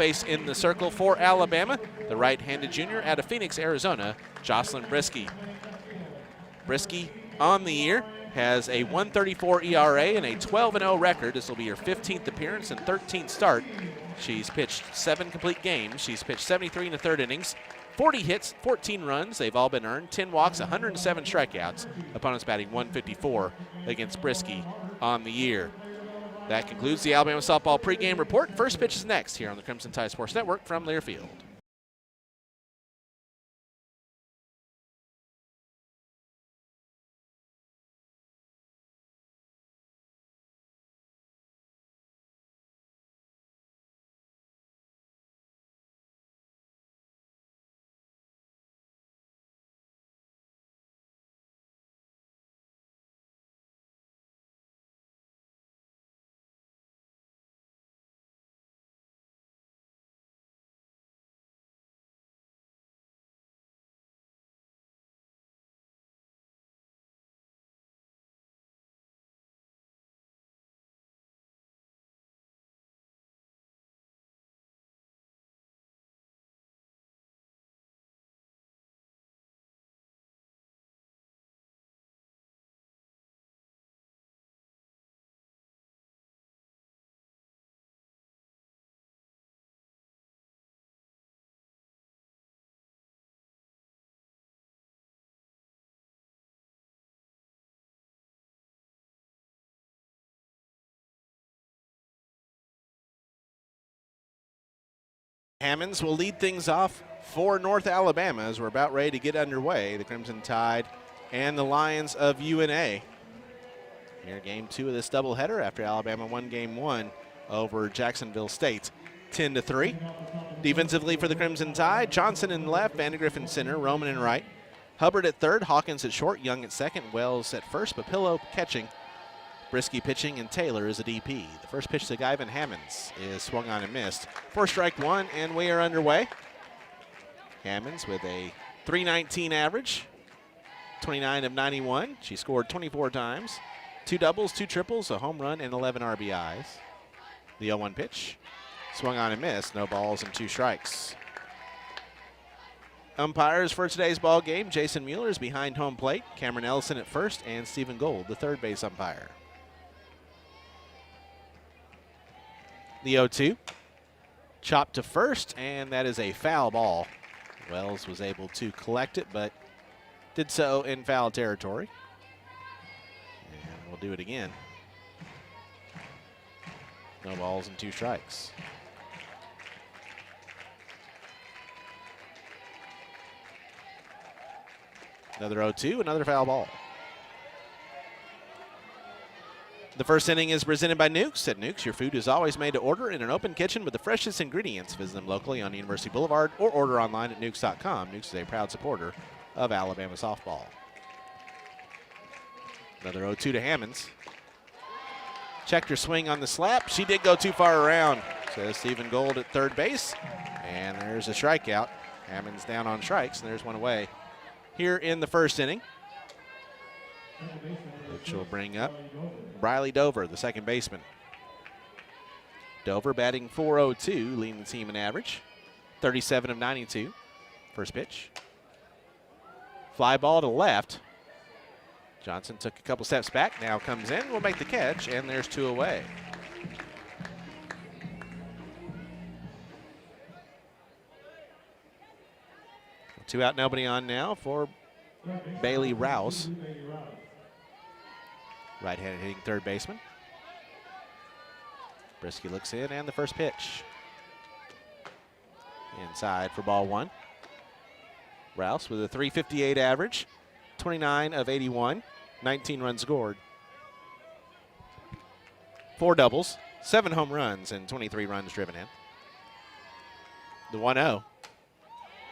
face in the circle for Alabama, the right-handed junior out of Phoenix, Arizona, Jocelyn Brisky. Brisky on the year has a 1.34 ERA and a 12-0 record. This will be her 15th appearance and 13th start. She's pitched 7 complete games. She's pitched 73 in the third innings, 40 hits, 14 runs. They've all been earned, 10 walks, 107 strikeouts. Opponents batting 154 against Brisky on the year. That concludes the Alabama softball pregame report. First pitch is next here on the Crimson Tide Sports Network from Learfield. Hammonds will lead things off for North Alabama as we're about ready to get underway. The Crimson Tide and the Lions of UNA. Here, game 2 of this doubleheader after Alabama won game 1 over Jacksonville State, 10-3. Defensively for the Crimson Tide, Johnson in left, Vandegrift in center, Roman in right, Hubbard at third, Hawkins at short, Young at second, Wells at first, Papillo catching, Brisky pitching, and Taylor is a DP. The first pitch to Guyvan Hammonds is swung on and missed. For strike one, and we are underway. Hammonds with a .319 average, 29 of 91. She scored 24 times, 2 doubles, 2 triples, a home run, and 11 RBIs. The 0-1 pitch, swung on and missed. No balls and 2 strikes. Umpires for today's ball game: Jason Mueller is behind home plate, Cameron Ellison at first, and Stephen Gold, the third base umpire. The 0-2, chopped to first, and that is a foul ball. Wells was able to collect it, but did so in foul territory. And we'll do it again. No balls and 2 strikes. Another 0-2, another foul ball. The first inning is presented by Nukes. At Nukes, your food is always made to order in an open kitchen with the freshest ingredients. Visit them locally on University Boulevard or order online at nukes.com. Nukes is a proud supporter of Alabama softball. Another 0-2 to Hammonds. Checked her swing on the slap. She did go too far around, says Stephen Gold at third base. And there's a strikeout. Hammonds down on strikes, and there's one away here in the first inning, which will bring up Briley Dover, the second baseman. Dover batting .402, leading the team in average, 37 of 92. First pitch. Fly ball to left. Johnson took a couple steps back, now comes in, will make the catch, and there's 2 away. Two out, nobody on now for Bailey Rouse. Right-handed hitting third baseman. Brisky looks in, and the first pitch. Inside for ball 1. Rouse with a .358 average, 29 of 81, 19 runs scored. 4 doubles, 7 home runs, and 23 runs driven in. The 1-0,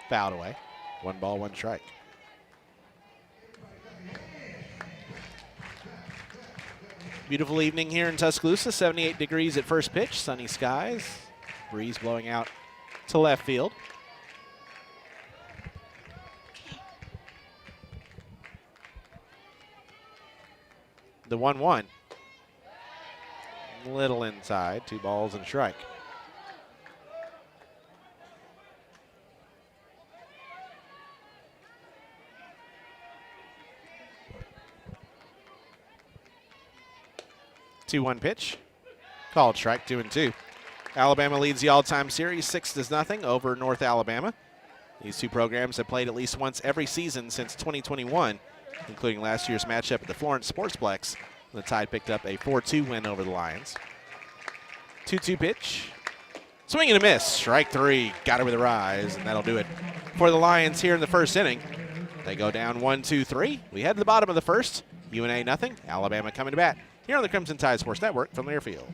fouled away. 1 ball, 1 strike. Beautiful evening here in Tuscaloosa, 78 degrees at first pitch, sunny skies, breeze blowing out to left field. The 1-1, little inside, 2 balls and a strike. 2-1 pitch. Called strike, 2-2. Alabama leads the all-time series 6-0 over North Alabama. These two programs have played at least once every season since 2021, including last year's matchup at the Florence Sportsplex. The Tide picked up a 4-2 win over the Lions. 2-2 pitch. Swing and a miss. Strike 3. Got it with a rise, and that'll do it for the Lions here in the first inning. They go down 1-2-3. We head to the bottom of the first. UNA nothing. Alabama coming to bat here on the Crimson Tide Sports Network from Learfield.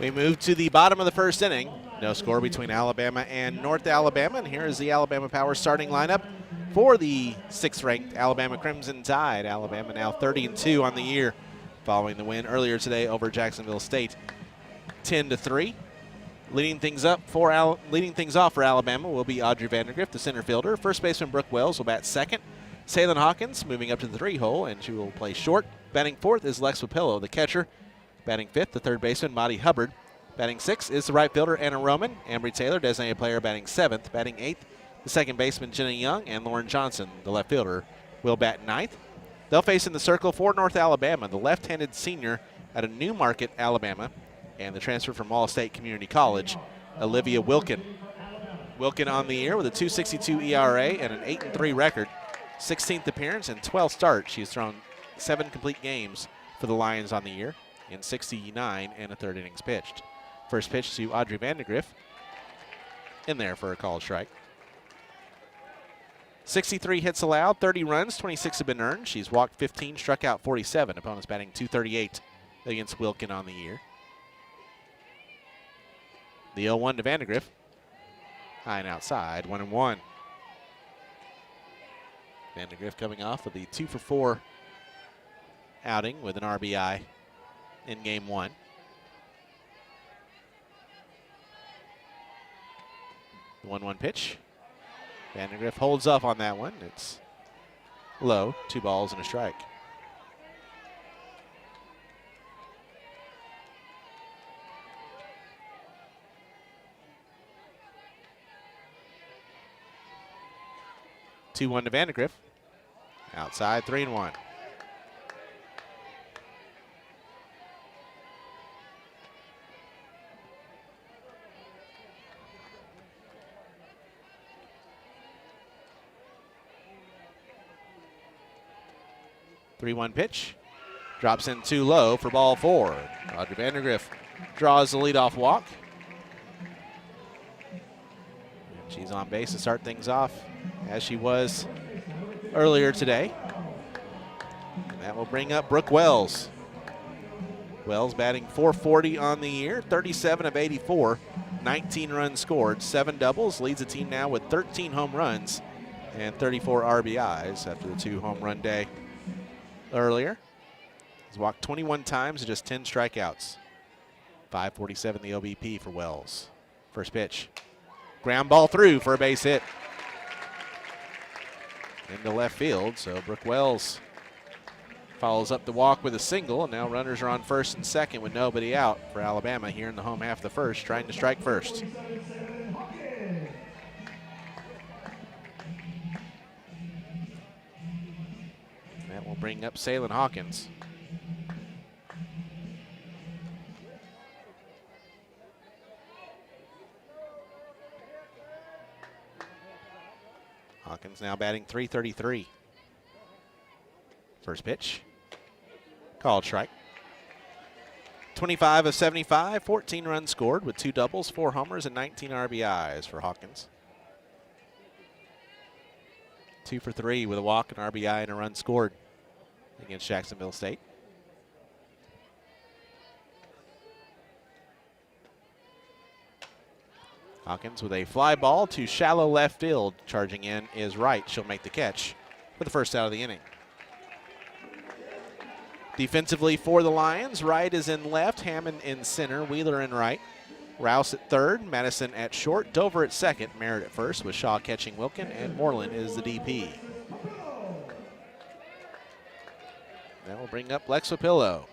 We move to the bottom of the first inning. No score between Alabama and North Alabama. And here is the Alabama Power starting lineup for the 6th-ranked Alabama Crimson Tide. Alabama now 30-2 on the year following the win earlier today over Jacksonville State, 10-3. Leading things off for Alabama will be Audrey Vandergrift, the center fielder. First baseman Brooke Wells will bat second. Salyn Hawkins moving up to the 3-hole, and she will play short. Batting fourth is Lex Papillo, the catcher. Batting fifth, the third baseman, Maddie Hubbard. Batting sixth is the right fielder, Anna Roman. Ambry Taylor, designated player, batting seventh. Batting eighth, the second baseman, Jenny Young. And Lauren Johnson, the left fielder, will bat ninth. They'll face in the circle for North Alabama, the left-handed senior out of Newmarket, Alabama, and the transfer from All State Community College, Olivia Wilkin. Wilkin on the year with a 2.62 ERA and an 8-3 record. 16th appearance and 12th start. She has thrown 7 complete games for the Lions on the year in 69 and a third innings pitched. First pitch to Audrey Vandergrift. In there for a called strike. 63 hits allowed, 30 runs, 26 have been earned. She's walked 15, struck out 47. Opponents batting .238 against Wilkin on the year. The 0-1 to Vandergrift. High and outside, 1-1. Vandergrift coming off of the 2-for-4 outing with an RBI in game 1. The 1-1 pitch. Vandergrift holds up on that one. It's low, 2 balls and a strike. Two-1 to Vandergrift. Outside, 3-1. Three-one pitch. Drops in too low for ball 4. Audrey Vandergrift draws the leadoff walk. And she's on base to start things off, as she was earlier today. And that will bring up Brooke Wells. Wells batting .440 on the year, 37 of 84, 19 runs scored, 7 doubles, leads the team now with 13 home runs and 34 RBIs after the 2 home run day earlier. He's walked 21 times and just 10 strikeouts. 547 the OBP for Wells. First pitch. Ground ball through for a base hit. Into left field, so Brooke Wells follows up the walk with a single, and now runners are on first and second with nobody out for Alabama here in the home half of the first, trying to strike first. That will bring up Salyn Hawkins. Hawkins now batting .333. First pitch. Called strike. 25 of 75, 14 runs scored with 2 doubles, 4 homers, and 19 RBIs for Hawkins. 2 for 3 with a walk, an RBI, and a run scored against Jacksonville State. Hawkins with a fly ball to shallow left field. Charging in is Wright. She'll make the catch for the first out of the inning. Defensively for the Lions, Wright is in left, Hammond in center, Wheeler in right. Rouse at third, Madison at short, Dover at second, Merritt at first with Shaw catching Wilkin, and Moreland is the DP. That will bring up Lexapillo.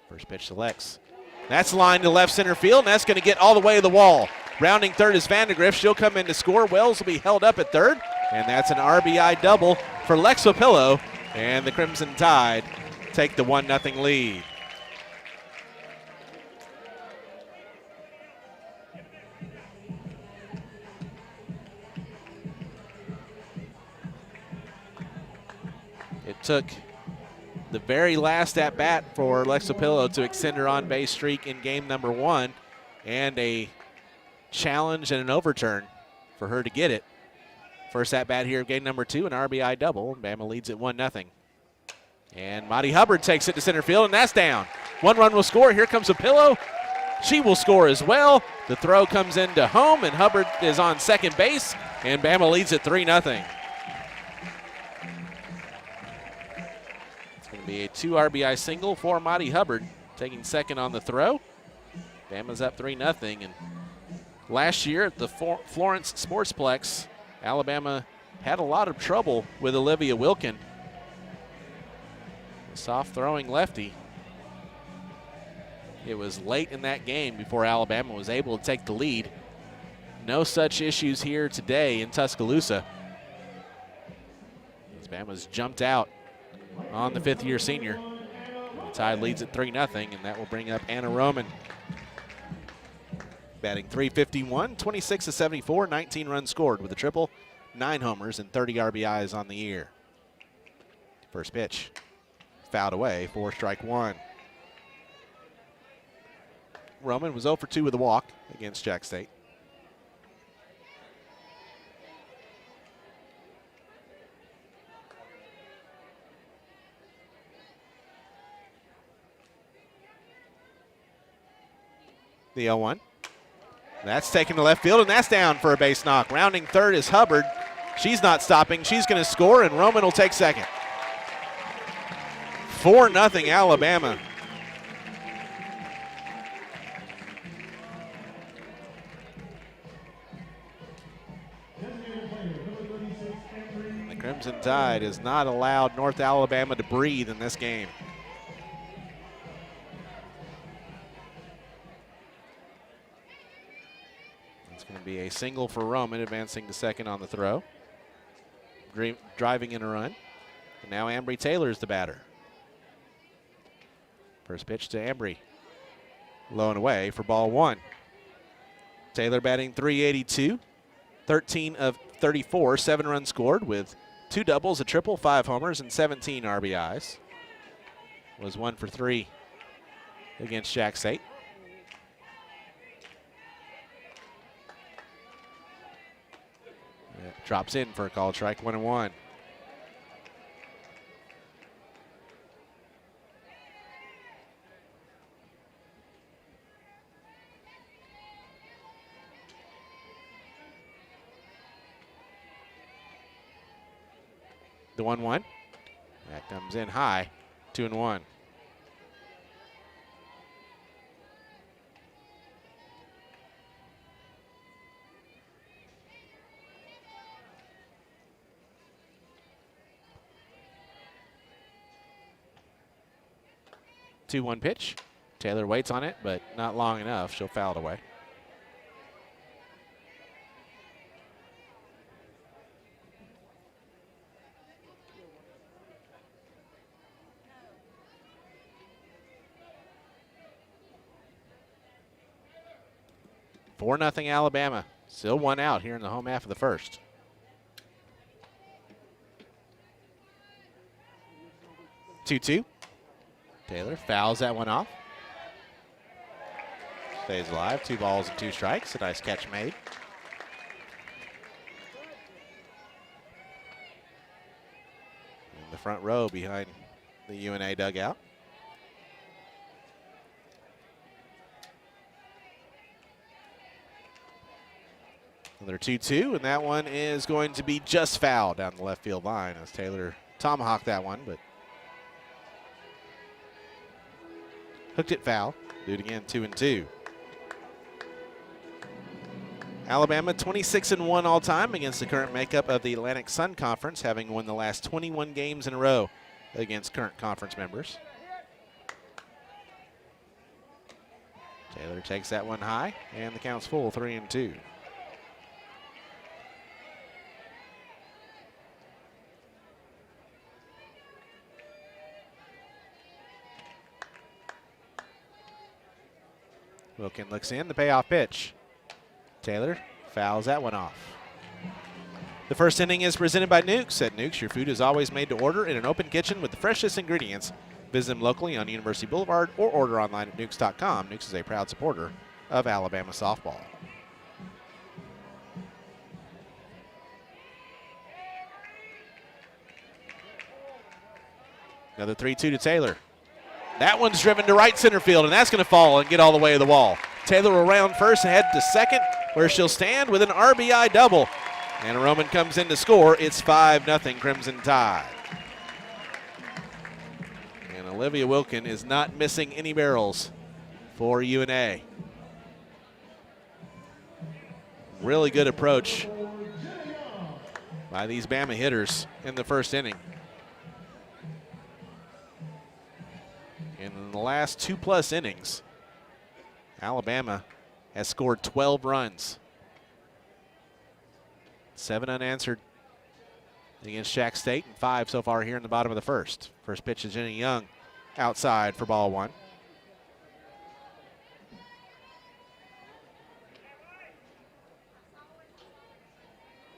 First pitch to Lex. That's lined to left center field, and that's going to get all the way to the wall. Rounding third is Vandegrift. She'll come in to score. Wells will be held up at third, and that's an RBI double for Lexapillo, and the Crimson Tide take the 1-0 lead. It took the very last at-bat for Lexapillo to extend her on-base streak in game number 1, and a challenge and an overturn for her to get it. First at-bat here of game number 2, an RBI double. Bama leads it 1-0. And Maddie Hubbard takes it to center field, and that's down. 1 run will score. Here comes Apillo. She will score as well. The throw comes into home, and Hubbard is on second base, and Bama leads it 3-0. Be a 2 RBI single for Maddie Hubbard, taking second on the throw. Bama's up 3-0. And last year at the Florence Sportsplex, Alabama had a lot of trouble with Olivia Wilkin, a soft throwing lefty. It was late in that game before Alabama was able to take the lead. No such issues here today in Tuscaloosa, as Bama's jumped out on the 5th-year senior. The Tide leads at 3-0, and that will bring up Anna Roman. Batting .351, 26 of 74, 19 runs scored with a triple, 9 homers, and 30 RBIs on the year. First pitch, fouled away for strike 1. Roman was 0 for 2 with a walk against Jack State. The 0-1. That's taken to left field, and that's down for a base knock. Rounding third is Hubbard. She's not stopping. She's going to score, and Roman will take second. 4-0 Alabama. The Crimson Tide has not allowed North Alabama to breathe in this game. Be a single for Roman, advancing to second on the throw. Driving in a run. And now Ambry Taylor is the batter. First pitch to Ambry. Low and away for ball 1. Taylor batting .382. 13 of 34, 7 runs scored with 2 doubles, a triple, 5 homers, and 17 RBIs. Was 1 for 3 against Jack State. Drops in for a called strike, 1-1. The 1-1. That comes in high, 2-1. Two-one pitch. Taylor waits on it, but not long enough. She'll foul it away. 4-0 Alabama. Still one out here in the home half of the first. Two. Taylor fouls that one off. Stays alive. 2 balls and 2 strikes. A nice catch made. In the front row behind the UNA dugout. Another 2-2, and that one is going to be just foul down the left field line as Taylor tomahawked that one, but hooked it foul. Do it again, 2-2. Alabama 26-1 all time against the current makeup of the Atlantic Sun Conference, having won the last 21 games in a row against current conference members. Taylor takes that one high, and the count's full, 3-2. Wilkin looks in, the payoff pitch. Taylor fouls that one off. The first inning is presented by Nukes. At Nukes, your food is always made to order in an open kitchen with the freshest ingredients. Visit them locally on University Boulevard or order online at nukes.com. Nukes is a proud supporter of Alabama softball. Another 3-2 to Taylor. That one's driven to right center field, and that's going to fall and get all the way to the wall. Taylor will round first and head to second, where she'll stand with an RBI double. And Roman comes in to score. It's 5-0 Crimson Tide. And Olivia Wilkin is not missing any barrels for UNA. Really good approach by these Bama hitters in the first inning. In the last 2+ innings, Alabama has scored 12 runs. 7 unanswered against Jack State and 5 so far here in the bottom of the first. First pitch is Jenny Young outside for ball 1.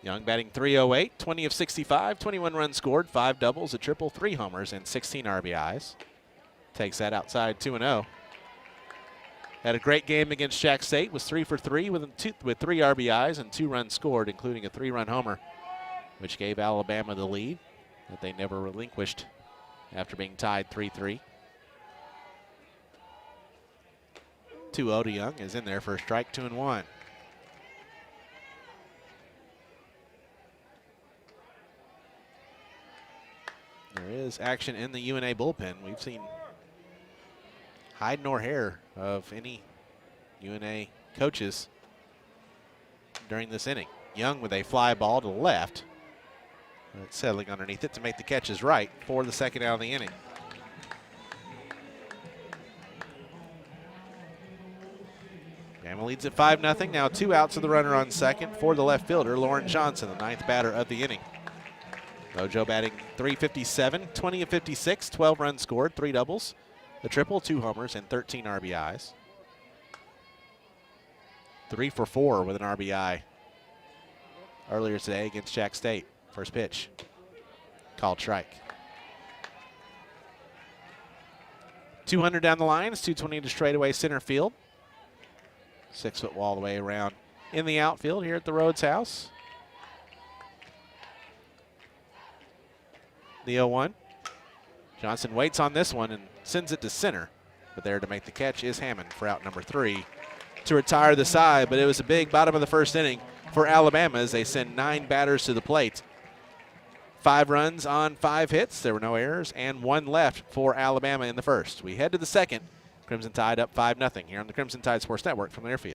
Young batting .308, 20 of 65, 21 runs scored, 5 doubles, a triple, 3 homers, and 16 RBIs. Takes that outside 2-0. Had a great game against Jack State, was 3 for 3 with 3 RBIs and 2 runs scored, including a 3-run homer, which gave Alabama the lead that they never relinquished after being tied 3-3. 2-0 to Young is in there for a strike, 2-1. There is action in the UNA bullpen. We've seen hide nor hair of any UNA coaches during this inning. Young with a fly ball to the left. It's settling underneath it to make the catches right for the second out of the inning. Bama leads at 5-0. Now 2 outs of the runner on second for the left fielder, Lauren Johnson, the 9th batter of the inning. Mojo batting .357, 20 of 56, 12 runs scored, 3 doubles, a triple, 2 homers, and 13 RBIs. 3 for 4 with an RBI earlier today against Jack State. First pitch, called strike. 200 down the line, it's 220 to straightaway center field. 6-foot wall all the way around in the outfield here at the Rhoads house. The 0-1. Johnson waits on this one and sends it to center, but there to make the catch is Hammond for out number 3 to retire the side. But it was a big bottom of the first inning for Alabama as they send 9 batters to the plate. 5 runs on 5 hits. There were no errors and 1 left for Alabama in the first. We head to the second. Crimson Tide up 5-0 here on the Crimson Tide Sports Network from their field.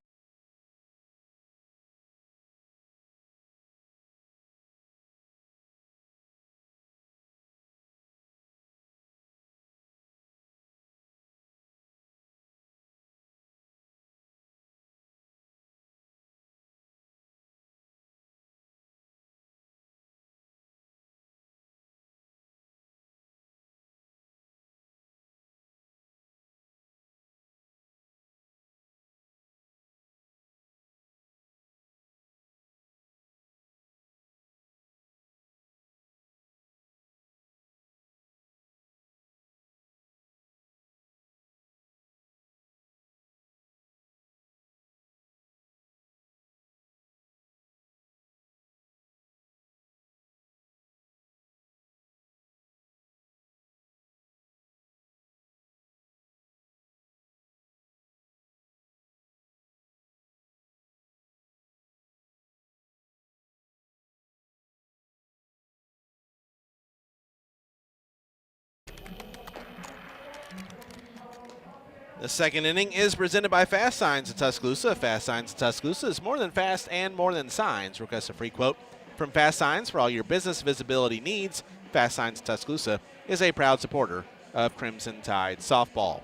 The second inning is presented by Fast Signs of Tuscaloosa. Fast Signs of Tuscaloosa is more than fast and more than signs. Request a free quote from Fast Signs for all your business visibility needs. Fast Signs of Tuscaloosa is a proud supporter of Crimson Tide softball.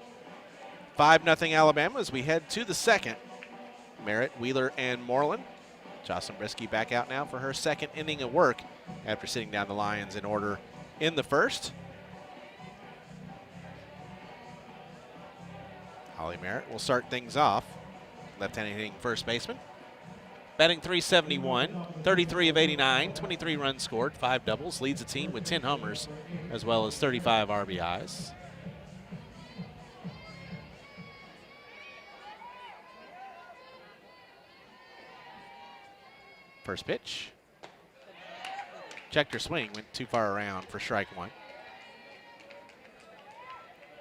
5-0 Alabama as we head to the second. Merritt, Wheeler, and Moreland. Jocelyn Brisky back out now for her second inning of work after sitting down the Lions in order in the first. Holly Merritt will start things off. Left-handed hitting first baseman. Batting .371, 33 of 89, 23 runs scored, 5 doubles, leads the team with 10 homers, as well as 35 RBIs. First pitch. Checked her swing, went too far around for strike one.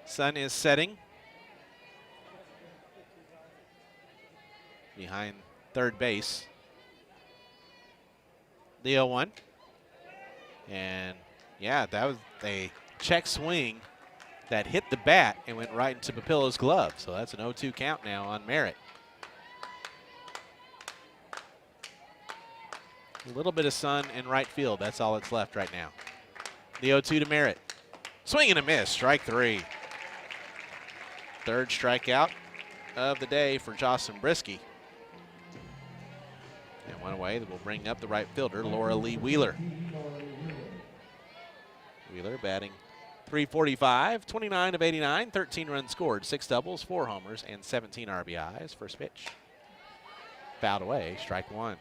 Sun is setting behind third base. The 0-1. And yeah, that was a check swing that hit the bat and went right into Papillo's glove. So that's an 0-2 count now on Merritt. A little bit of sun in right field. That's all that's left right now. The 0-2 to Merritt. Swing and a miss, strike three. Third strikeout of the day for Jocelyn Brisky. And one away that will bring up the right fielder, Laura Lee Wheeler. Wheeler batting .345, 29 of 89, 13 runs scored, 6 doubles, 4 homers, and 17 RBIs. First pitch. Fouled away, strike one.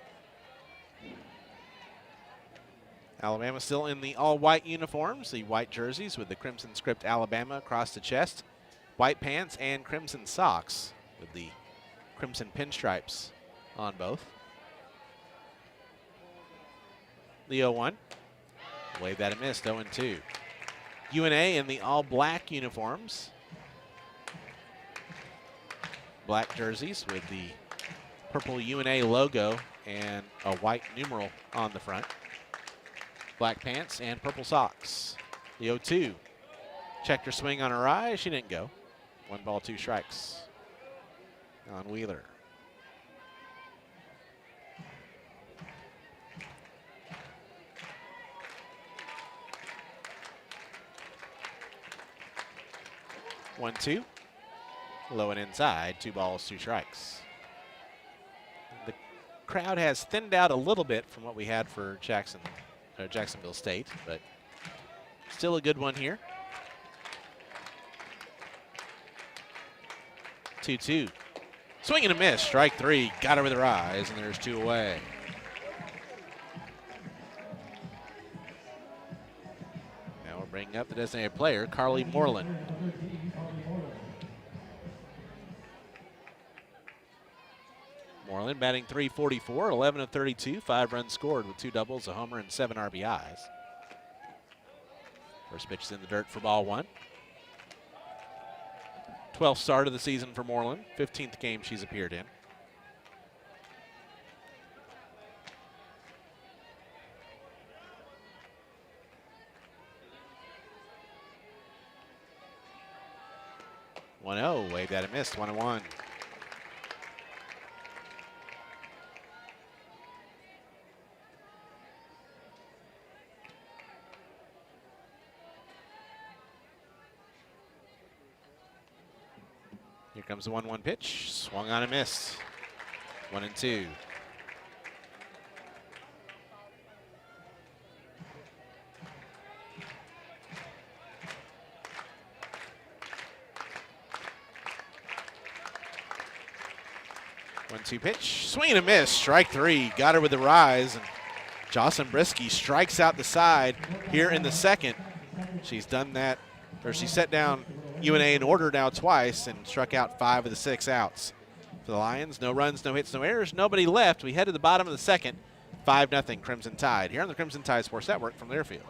Alabama still in the all-white uniforms, the white jerseys with the crimson script Alabama across the chest, white pants and crimson socks with the crimson pinstripes on both. The 0-1. Wave that a missed, 0-2. UNA in the all-black uniforms. Black jerseys with the purple UNA logo and a white numeral on the front. Black pants and purple socks. The 0-2. Checked her swing on her eye. She didn't go. 1 ball, 2 strikes on Wheeler. One, 2. Low and inside. 2 balls, 2 strikes. The crowd has thinned out a little bit from what we had for Jacksonville State, but still a good one here. 2-2. Swing and a miss. Strike three. Got her with her eyes, and there's 2 away. Now we're bringing up the designated player, Carly Moreland. Moreland batting .344, 11 of 32, 5 runs scored with 2 doubles, a homer, and 7 RBIs. First pitch is in the dirt for ball 1. 12th start of the season for Moreland, 15th game she's appeared in. One-0, waved at it, missed, 1-1. Here comes the 1-1 pitch. Swung on and missed. 1-2. One-two pitch. Swing and a miss. Strike three. Got her with the rise. And Jocelyn Brisky strikes out the side here in the second. She's done that, or she set down UNA in order now twice and struck out 5 of the 6 outs. For the Lions, no runs, no hits, no errors, nobody left. We head to the bottom of the second, 5-0 Crimson Tide here on the Crimson Tide Sports Network from Learfield.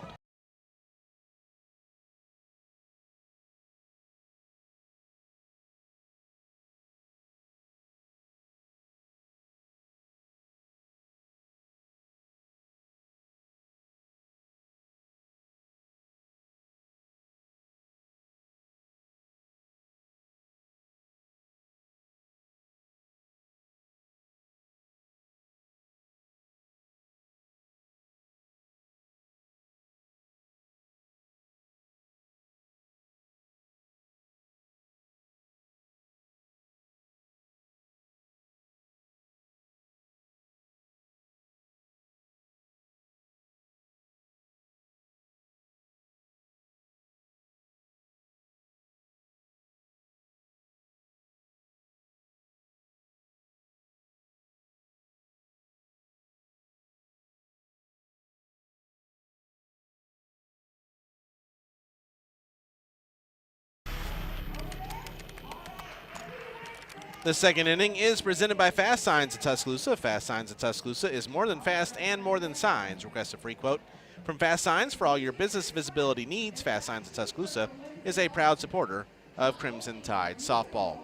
The second inning is presented by Fast Signs of Tuscaloosa. Fast Signs of Tuscaloosa is more than fast and more than signs. Request a free quote from Fast Signs for all your business visibility needs. Fast Signs of Tuscaloosa is a proud supporter of Crimson Tide softball.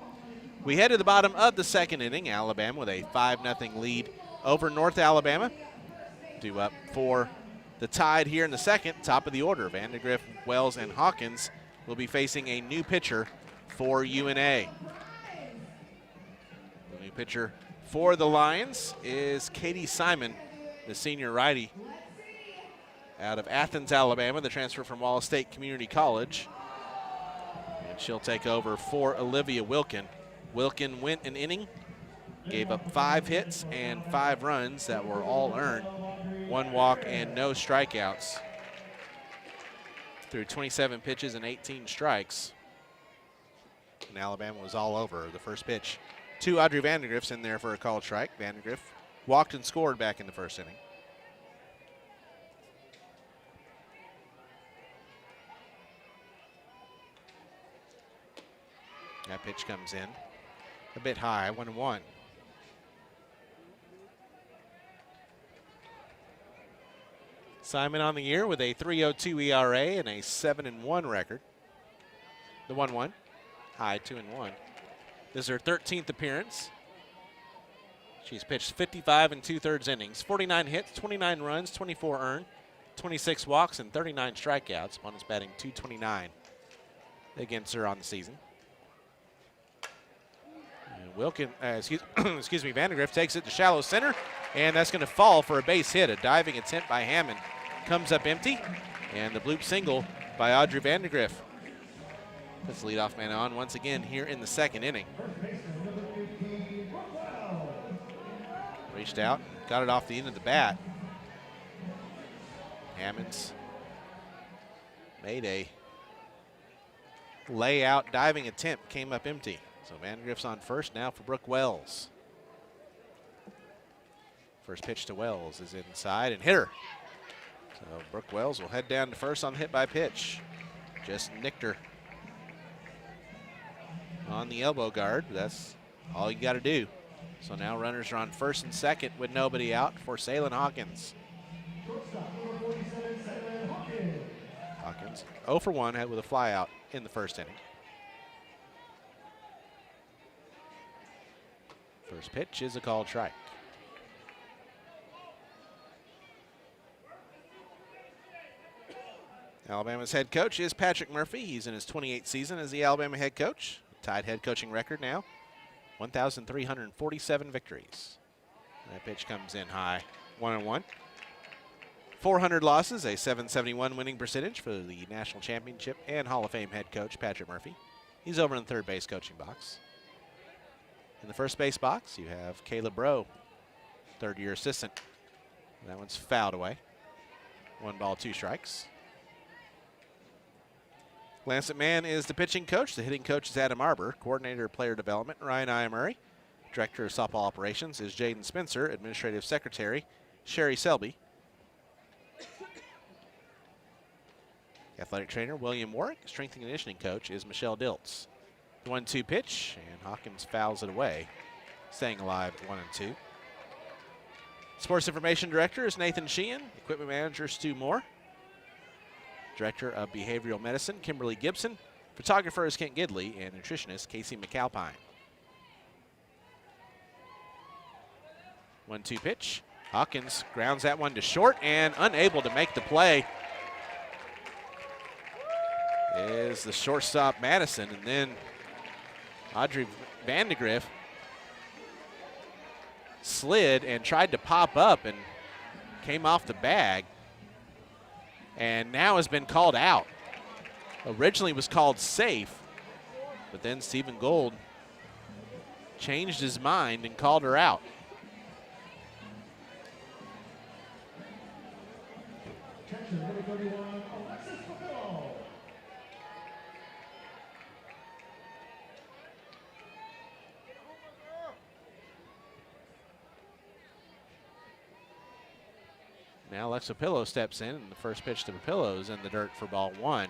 We head to the bottom of the second inning. Alabama with a 5-0 lead over North Alabama. Due up for the Tide here in the second. Top of the order, Vandegrift, Wells, and Hawkins will be facing a new pitcher for UNA. The new pitcher for the Lions is Katie Simon, the senior righty out of Athens, Alabama, the transfer from Wallace State Community College. And she'll take over for Olivia Wilkin. Wilkin went an inning, gave up 5 hits and 5 runs that were all earned, 1 walk and no strikeouts through 27 pitches and 18 strikes. And Alabama was all over the first pitch. 2 Audrey Vandegrift's in there for a called strike. Vandegrift walked and scored back in the first inning. That pitch comes in a bit high, 1-1. Simon on the year with a 3.02 ERA and a 7-1 record. The 1-1, high 2-1. This is her 13th appearance. She's pitched 55 2/3 innings, 49 hits, 29 runs, 24 earned, 26 walks, and 39 strikeouts. Opponent's batting .229 against her on the season. And Wilkin, excuse me, Vandegrift takes it to shallow center, and that's going to fall for a base hit. A diving attempt by Hammond comes up empty, and the bloop single by Audrey Vandegrift. Let's leadoff man on once again here in the second inning. Reached out, got it off the end of the bat. Hammond's made a layout diving attempt, came up empty. So Vandegrift's on first now for Brooke Wells. First pitch to Wells is inside and hit her. So Brooke Wells will head down to first on the hit by pitch. Just nicked her on the elbow guard. That's all you got to do. So now runners are on first and second with nobody out for Salem Hawkins. Hawkins 0 for 1 with a fly out in the first inning. First pitch is a called strike. Alabama's head coach is Patrick Murphy. He's in his 28th season as the Alabama head coach. Tide head coaching record now, 1,347 victories. That pitch comes in high, 1-1. 400 losses, a 771 winning percentage for the national championship and Hall of Fame head coach Patrick Murphy. He's over in the third base coaching box. In the first base box, you have Caleb Rowe, third-year assistant. That one's fouled away. 1 ball, 2 strikes. Lance McMahon is the pitching coach. The hitting coach is Adam Arbor. Coordinator of player development, Ryan Iamurray. Director of softball operations is Jaden Spencer. Administrative secretary, Sherry Selby. Athletic trainer, William Warwick. Strength and conditioning coach is Michelle Diltz. The 1-2 pitch, and Hawkins fouls it away, staying alive at 1-2. Sports information director is Nathan Sheehan. Equipment manager, Stu Moore. Director of Behavioral Medicine, Kimberly Gibson. Photographer is Kent Gidley, and nutritionist, Casey McAlpine. 1-2 pitch. Hawkins grounds that one to short and unable to make the play is the shortstop Madison, and then Audrey Vandegrift slid and tried to pop up and came off the bag, and now has been called out. Originally was called safe, but then Stephen Gold changed his mind and called her out. Now Alexa Pillow steps in, and the first pitch to Pillow is in the dirt for ball 1.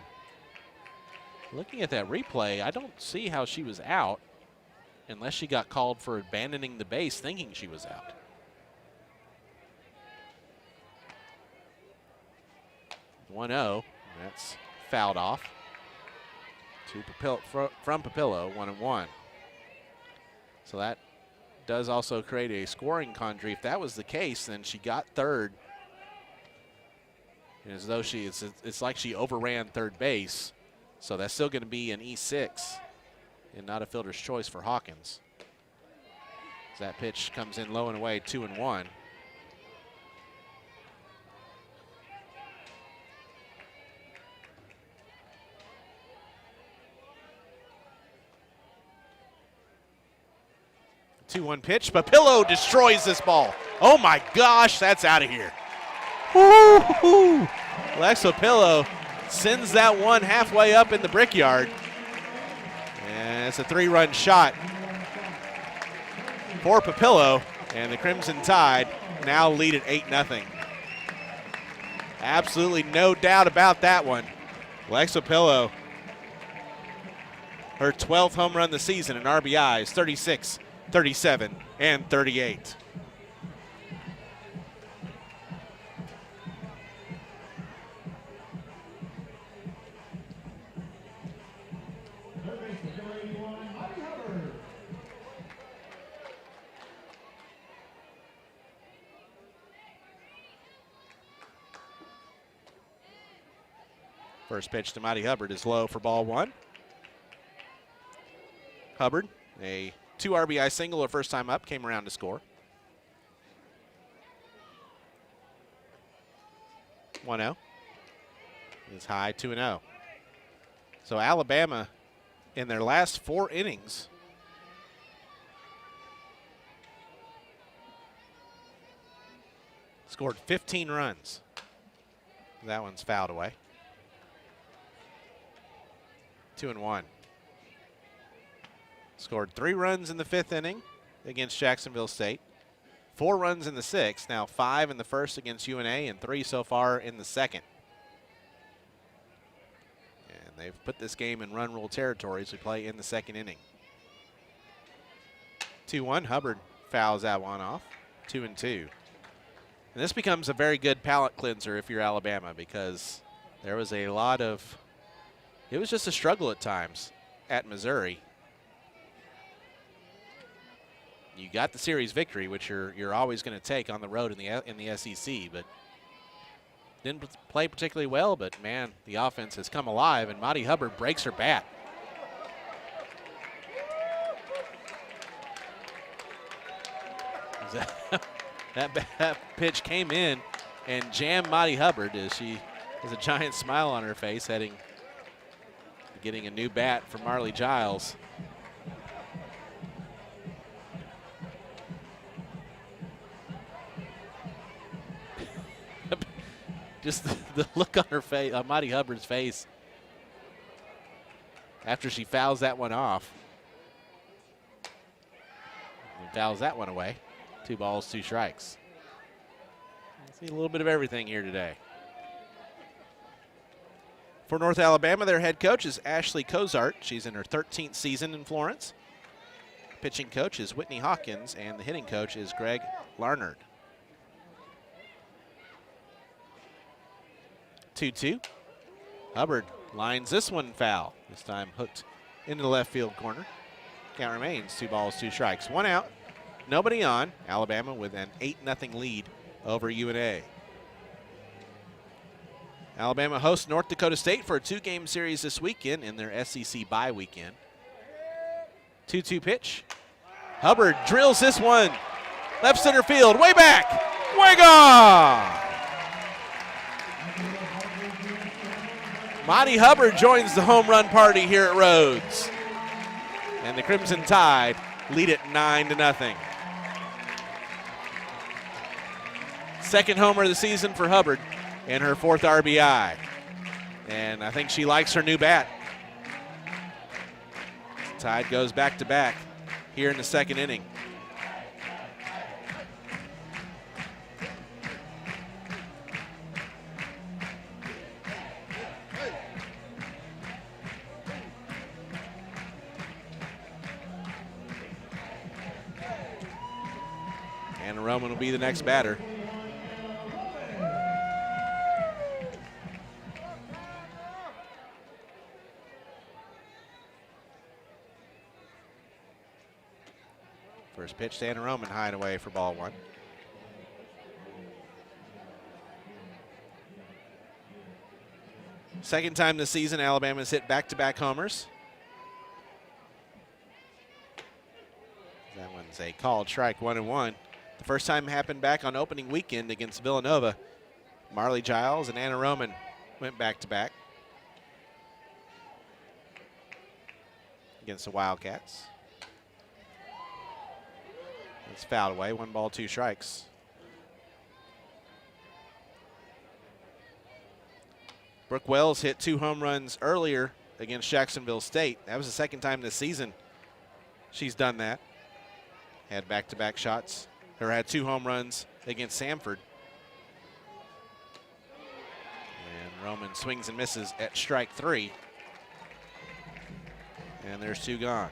Looking at that replay, I don't see how she was out. unless she got called for abandoning the base thinking she was out. One 0, that's fouled off from Papillo, 1-1. So that does also create a scoring quandary. If that was the case, then she got third. And as though it's like she overran third base. So that's still going to be an E6 and not a fielder's choice for Hawkins. As that pitch comes in low and away, 2-1. Two-one pitch. Papillo destroys this ball. Oh my gosh, that's out of here. Woo-hoo. Lex Papillo sends that one halfway up in the brickyard. And it's a 3-run shot for Papillo, and the Crimson Tide now lead at 8-0. Absolutely no doubt about that one. Lex Papillo, her 12th home run this season in RBIs, 36, 37, and 38. First pitch to Mighty Hubbard is low for ball one. Hubbard, a 2 RBI single her first time up, came around to score. 1-0 is high, 2-0. So Alabama, in their last 4 innings, scored 15 runs. That one's fouled away. 2-1. Scored 3 runs in the 5th inning against Jacksonville State. 4 runs in the 6th. Now 5 in the 1st against UNA and 3 so far in the 2nd. And they've put this game in run rule territory as we play in the 2nd inning. 2-1. Hubbard fouls that one off. 2-2. And this becomes a very good palate cleanser if you're Alabama, because there was a lot of, it was just a struggle at times at Missouri. You got the series victory, which you're always going to take on the road in the SEC, but didn't play particularly well. But man, the offense has come alive, and Mighty Hubbard breaks her bat. That pitch came in and jammed Mighty Hubbard as she has a giant smile on her face, getting a new bat from Marley Giles. Just the look on her face, on Mighty Hubbard's face, after she fouls that one off. And fouls that one away. 2 balls, 2 strikes. See a little bit of everything here today. For North Alabama, their head coach is Ashley Cozart. She's in her 13th season in Florence. Pitching coach is Whitney Hawkins, and the hitting coach is Greg Larnard. 2-2. Hubbard lines this one foul. This time hooked into the left field corner. Count remains 2 balls, 2 strikes. 1 out, nobody on. Alabama with an 8-0 lead over UNA. Alabama hosts North Dakota State for a 2-game series this weekend in their SEC bye weekend. 2-2 pitch. Hubbard drills this one. Left center field, way back. Way gone. Mighty Hubbard joins the home run party here at Rhoads. And the Crimson Tide lead it 9-0. Second homer of the season for Hubbard and her 4th RBI. And I think she likes her new bat. Tide goes back-to-back here in the 2nd inning. Anna Roman will be the next batter. First pitch to Anna Roman, high and away for ball one. Second time this season, Alabama's hit back-to-back homers. That one's a called strike, 1-1. The first time happened back on opening weekend against Villanova. Marley Giles and Anna Roman went back-to-back against the Wildcats. It's fouled away, 1 ball, 2 strikes. Brooke Wells hit 2 home runs earlier against Jacksonville State. That was the second time this season she's done that. Had back-to-back shots, or had 2 home runs against Samford. And Roman swings and misses at strike 3. And there's 2 gone.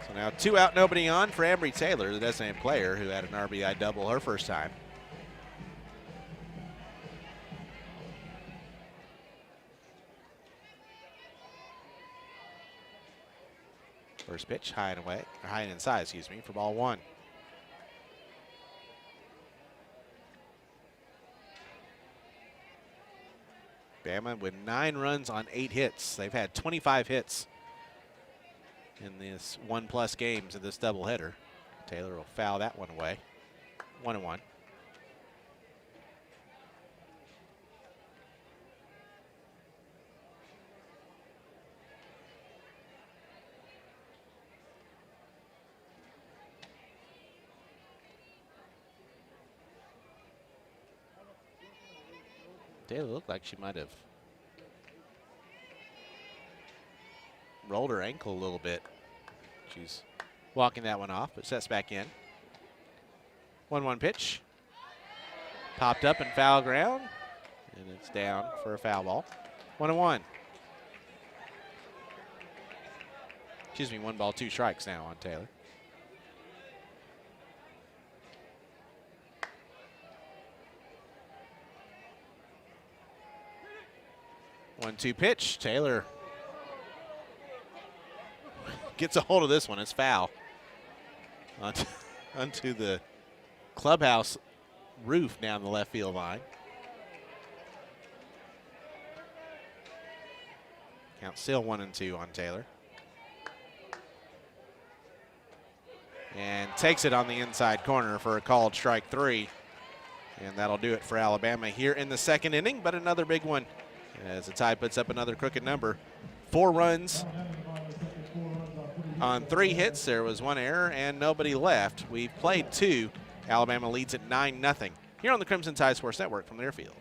So now 2 out, nobody on for Ambry Taylor, the designated player who had an RBI double her first time. First pitch, high and away, or high and inside, excuse me, for ball 1. Bama with 9 runs on 8 hits. They've had 25 hits in this 1+ games of this doubleheader. Taylor will foul that one away. 1-1. Taylor looked like she might have rolled her ankle a little bit. She's walking that one off, but sets back in. 1-1 pitch. Popped up and foul ground, and it's down for a foul ball. 1-1. Excuse me, 1 ball, 2 strikes now on Taylor. One-two pitch. Taylor gets a hold of this one. It's foul. Onto the clubhouse roof down the left field line. Count still 1-2 on Taylor. And takes it on the inside corner for a called strike 3. And that'll do it for Alabama here in the second inning, but another big one as the tie puts up another crooked number. 4 runs on 3 hits. There was 1 error and nobody left. We've played 2. Alabama leads at 9-0 here on the Crimson Tide Sports Network from their field.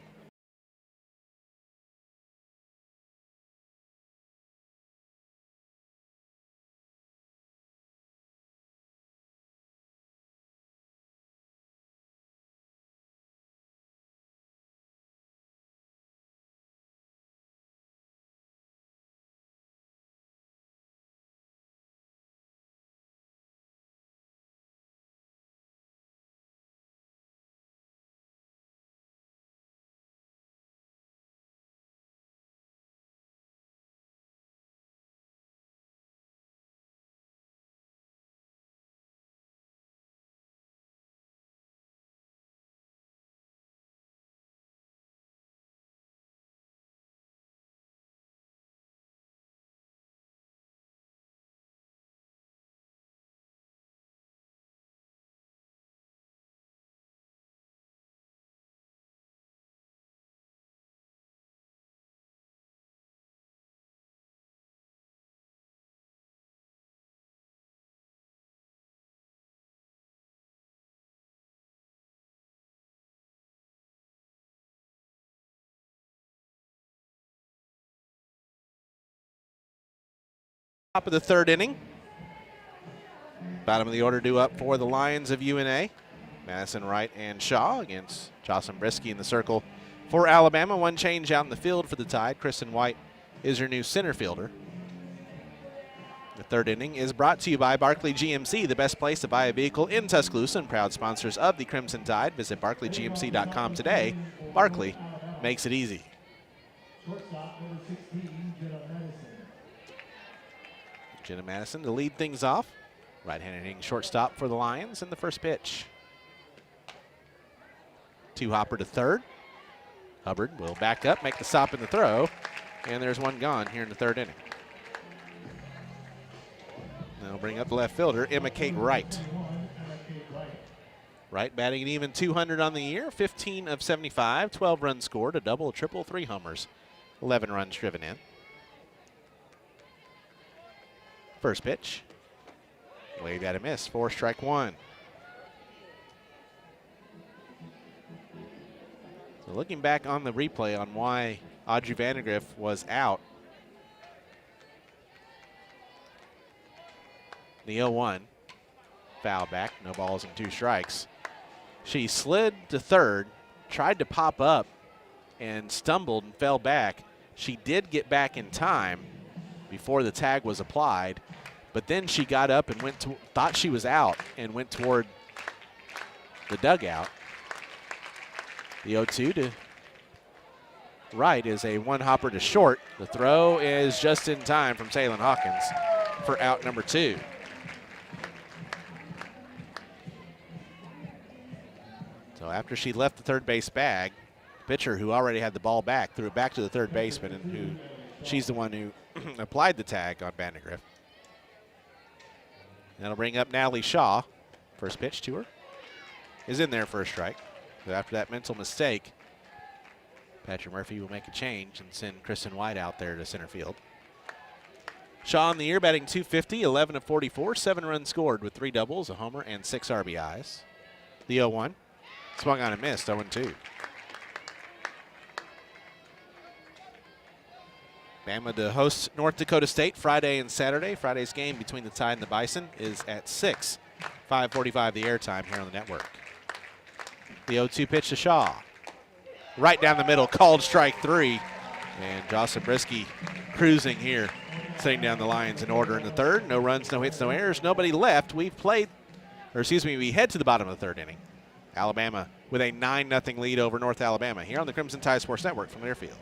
Top of the 3rd inning. Bottom of the order due up for the Lions of UNA. Madison Wright and Shaw against Jocelyn Brisky in the circle for Alabama. 1 change out in the field for the Tide. Kristen White is her new center fielder. The third inning is brought to you by Barkley GMC, the best place to buy a vehicle in Tuscaloosa, and proud sponsors of the Crimson Tide. Visit barkleygmc.com today. Barkley makes it easy. Jenna Madison to lead things off. Right-handed hitting shortstop for the Lions in the first pitch. Two-hopper to third. Hubbard will back up, make the stop in the throw, and there's one gone here in the third inning. They'll bring up the left fielder, Emma Kate Wright. Wright batting an even 200 on the year, 15 of 75, 12 runs scored, a double, a triple, 3 homers, 11 runs driven in. First pitch, wave at a miss, 4 strike 1. So looking back on the replay on why Audrey Vandegrift was out, the 0-1, foul back, no balls and 2 strikes. She slid to third, tried to pop up, and stumbled and fell back. She did get back in time before the tag was applied, but then she got up and thought she was out and went toward the dugout. The 0-2 to right is a one-hopper to short. The throw is just in time from Taylon Hawkins for out number 2. So after she left the third base bag, pitcher who already had the ball back threw it back to the third baseman, and she's the one who applied the tag on Vandegrift. That'll bring up Natalie Shaw. First pitch to her is in there for a strike. So after that mental mistake, Patrick Murphy will make a change and send Kristen White out there to center field. Shaw on the year batting .250, 11 of 44, 7 runs scored with 3 doubles, a homer, and 6 RBIs. The 0-1. Swung on and missed, 0-2. Bama to host North Dakota State Friday and Saturday. Friday's game between the Tide and the Bison is at 6. 5:45 the airtime here on the network. The 0-2 pitch to Shaw. Right down the middle, called strike 3. And Jocelyn Brisky cruising here, setting down the Lions in order in the third. No runs, no hits, no errors, nobody left. We head to the bottom of the third inning. Alabama with a 9-0 lead over North Alabama here on the Crimson Tide Sports Network from Learfield.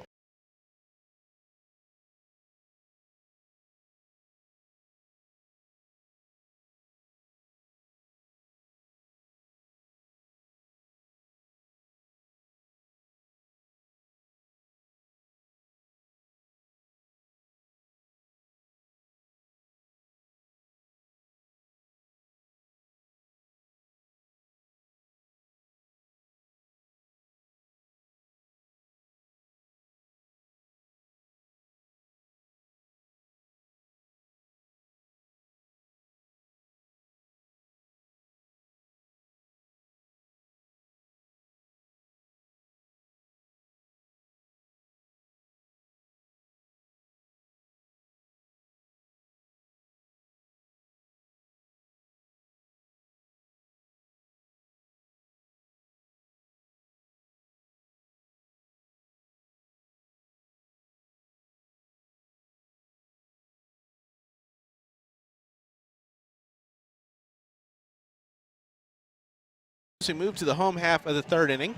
We move to the home half of the third inning.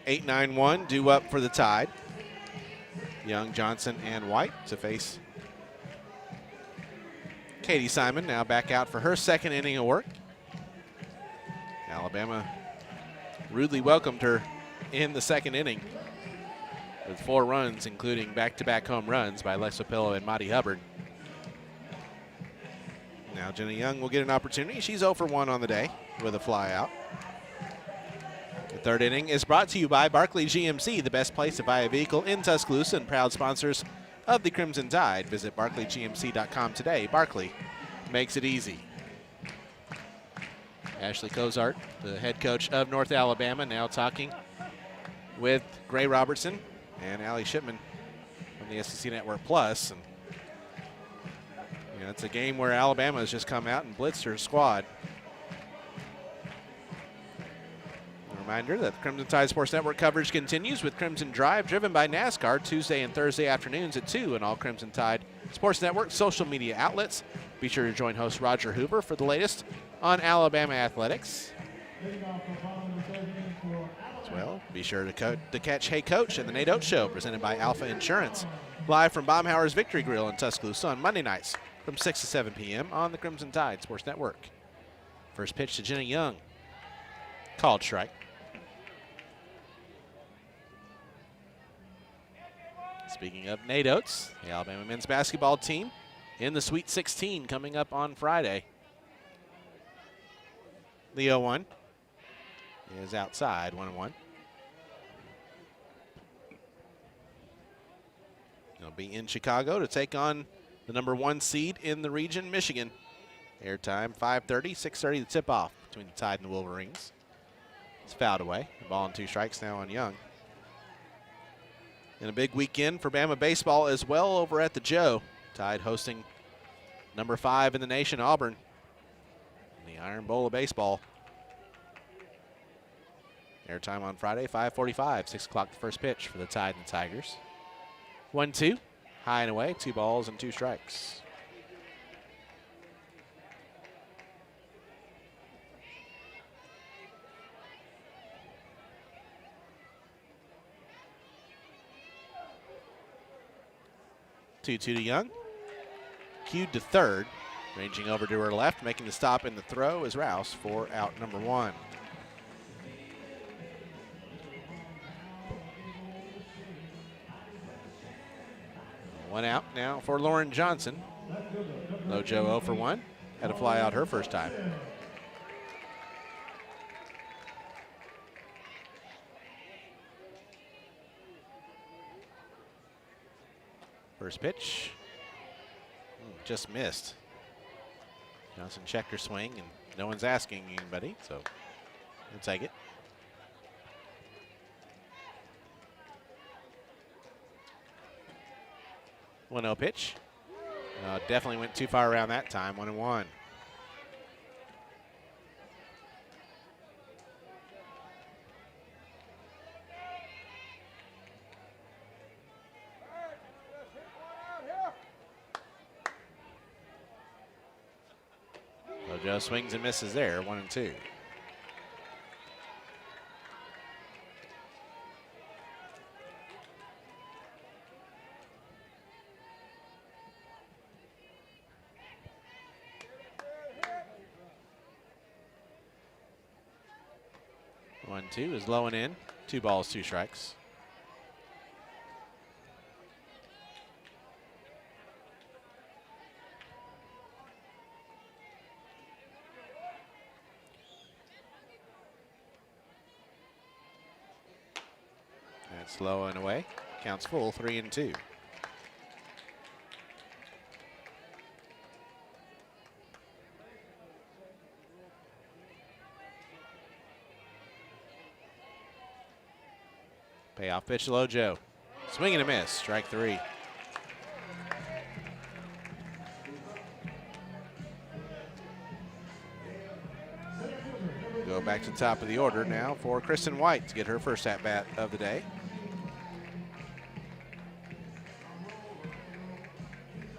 8-9-1 due up for the Tide. Young, Johnson, and White to face Katie Simon, now back out for her second inning of work. Alabama rudely welcomed her in the second inning with 4 runs, including back-to-back home runs by Alexa Pillow and Maddie Hubbard. Now Jenna Young will get an opportunity. She's 0 for 1 on the day with a fly out. The third inning is brought to you by Barkley GMC, the best place to buy a vehicle in Tuscaloosa, and proud sponsors of the Crimson Tide. Visit barkleygmc.com today. Barkley makes it easy. Ashley Cozart, the head coach of North Alabama, now talking with Gray Robertson and Allie Shipman from the SEC Network Plus. And it's a game where Alabama has just come out and blitzed her squad. Reminder that the Crimson Tide Sports Network coverage continues with Crimson Drive, driven by NASCAR, Tuesday and Thursday afternoons at 2 on all Crimson Tide Sports Network social media outlets. Be sure to join host Roger Hoover for the latest on Alabama athletics. As well, be sure to catch Hey Coach and the Nate Oates Show, presented by Alpha Insurance, live from Baumhauer's Victory Grill in Tuscaloosa on Monday nights from 6 to 7 p.m. on the Crimson Tide Sports Network. First pitch to Jenna Young. Called strike. Speaking of Nate Oates, the Alabama men's basketball team in the Sweet 16 coming up on Friday. The 0-1 is outside, 1-1. They'll be in Chicago to take on the number 1 seed in the region, Michigan. Airtime 5:30, 6:30 the tip-off between the Tide and the Wolverines. It's fouled away. The ball and 2 strikes now on Young. And a big weekend for Bama baseball as well over at the Joe. Tide hosting number 5 in the nation, Auburn, in the Iron Bowl of baseball. Airtime on Friday, 5:45, 6 o'clock the first pitch for the Tide and the Tigers. 1-2, high and away, 2 balls and 2 strikes. Two to Young. Cued to third. Ranging over to her left, making the stop in the throw is Rouse for out number 1. One out now for Lauren Johnson. Lojo 0 for 1. Had to fly out her first time. First pitch, just missed. Johnson checked her swing, and no one's asking anybody, so we'll take it. One 0 pitch. Definitely went too far around that time, 1-1. Joe swings and misses there, 1-2. One, 2 is low and in. 2 balls, 2 strikes. That's low and away. Counts full, 3-2. Payoff pitch to Lojo. Swing and a miss, strike 3. Go back to the top of the order now for Kristen White to get her first at-bat of the day.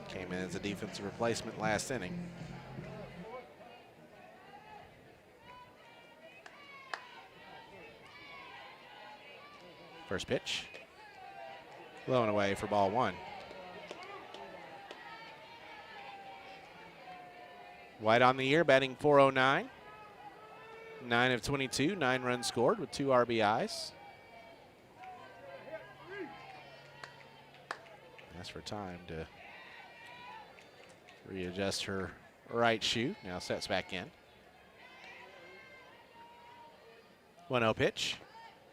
Came in as a defensive replacement last inning. First pitch. Low and away for ball 1. White on the year, batting .409. 9 of 22, 9 runs scored with 2 RBIs. That's for time to readjust her right shoe. Now sets back in. 1-0 pitch.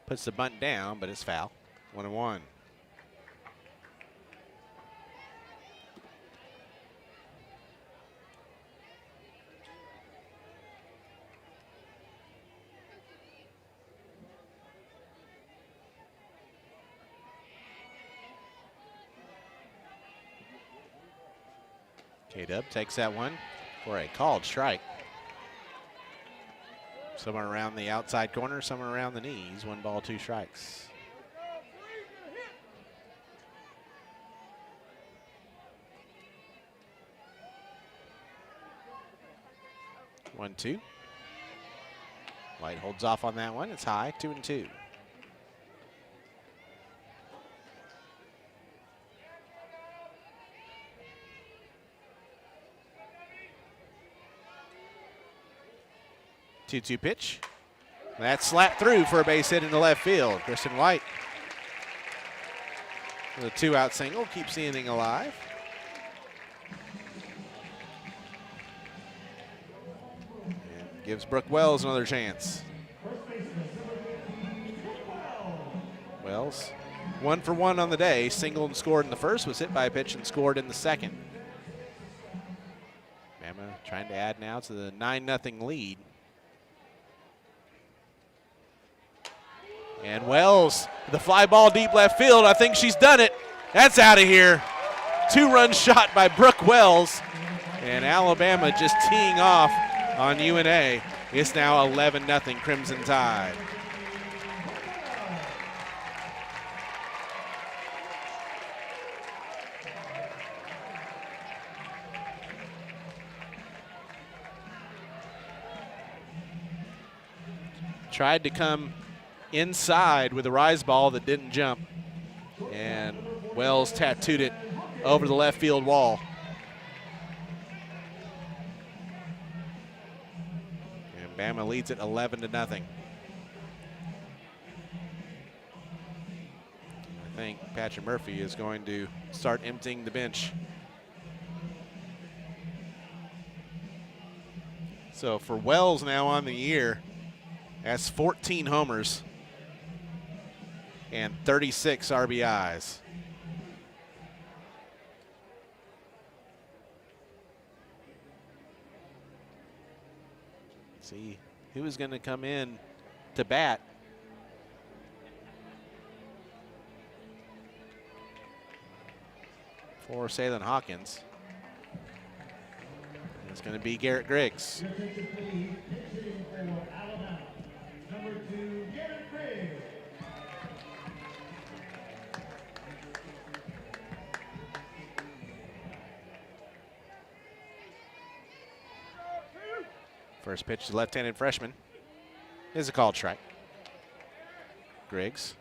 Puts the bunt down, but it's foul. 1-1. K-Dub takes that one for a called strike. Somewhere around the outside corner, somewhere around the knees. 1 ball, 2 strikes. One, 2. White holds off on that one. It's high, 2-2. Two-two pitch. That's slapped through for a base hit into left field. Kristen White with a 2-out single keeps the inning alive. And gives Brooke Wells another chance. Wells 1 for 1 on the day. Singled and scored in the first, was hit by a pitch and scored in the second. Bama trying to add now to the 9-0 lead. And Wells, the fly ball deep left field. I think she's done it. That's out of here. 2-run shot by Brooke Wells. And Alabama just teeing off on UNA. It's now 11-0 Crimson Tide. Tried to come inside with a rise ball that didn't jump, and Wells tattooed it over the left field wall. And Bama leads it 11-0. I think Patrick Murphy is going to start emptying the bench. So for Wells now on the year, that's 14 homers and 36 RBIs. See who is going to come in to bat. For Salem Hawkins. It's going to be Garrett Griggs. First pitch to left-handed freshman is a called strike. Griggs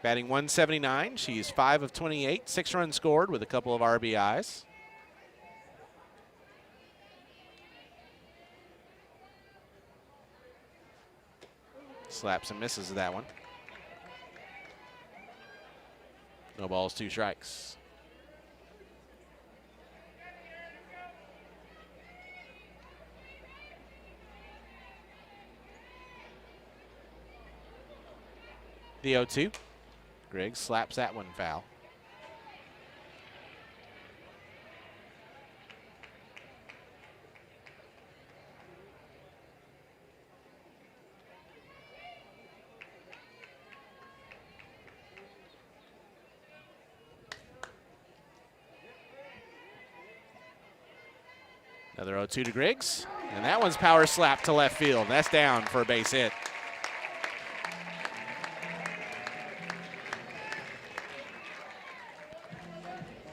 batting 179. She's 5 of 28, 6 runs scored with a couple of RBIs. Slaps and misses that one. No balls, 2 strikes. The 0-2. Griggs slaps that one foul. Another 0-2 to Griggs, and that one's power slap to left field. That's down for a base hit.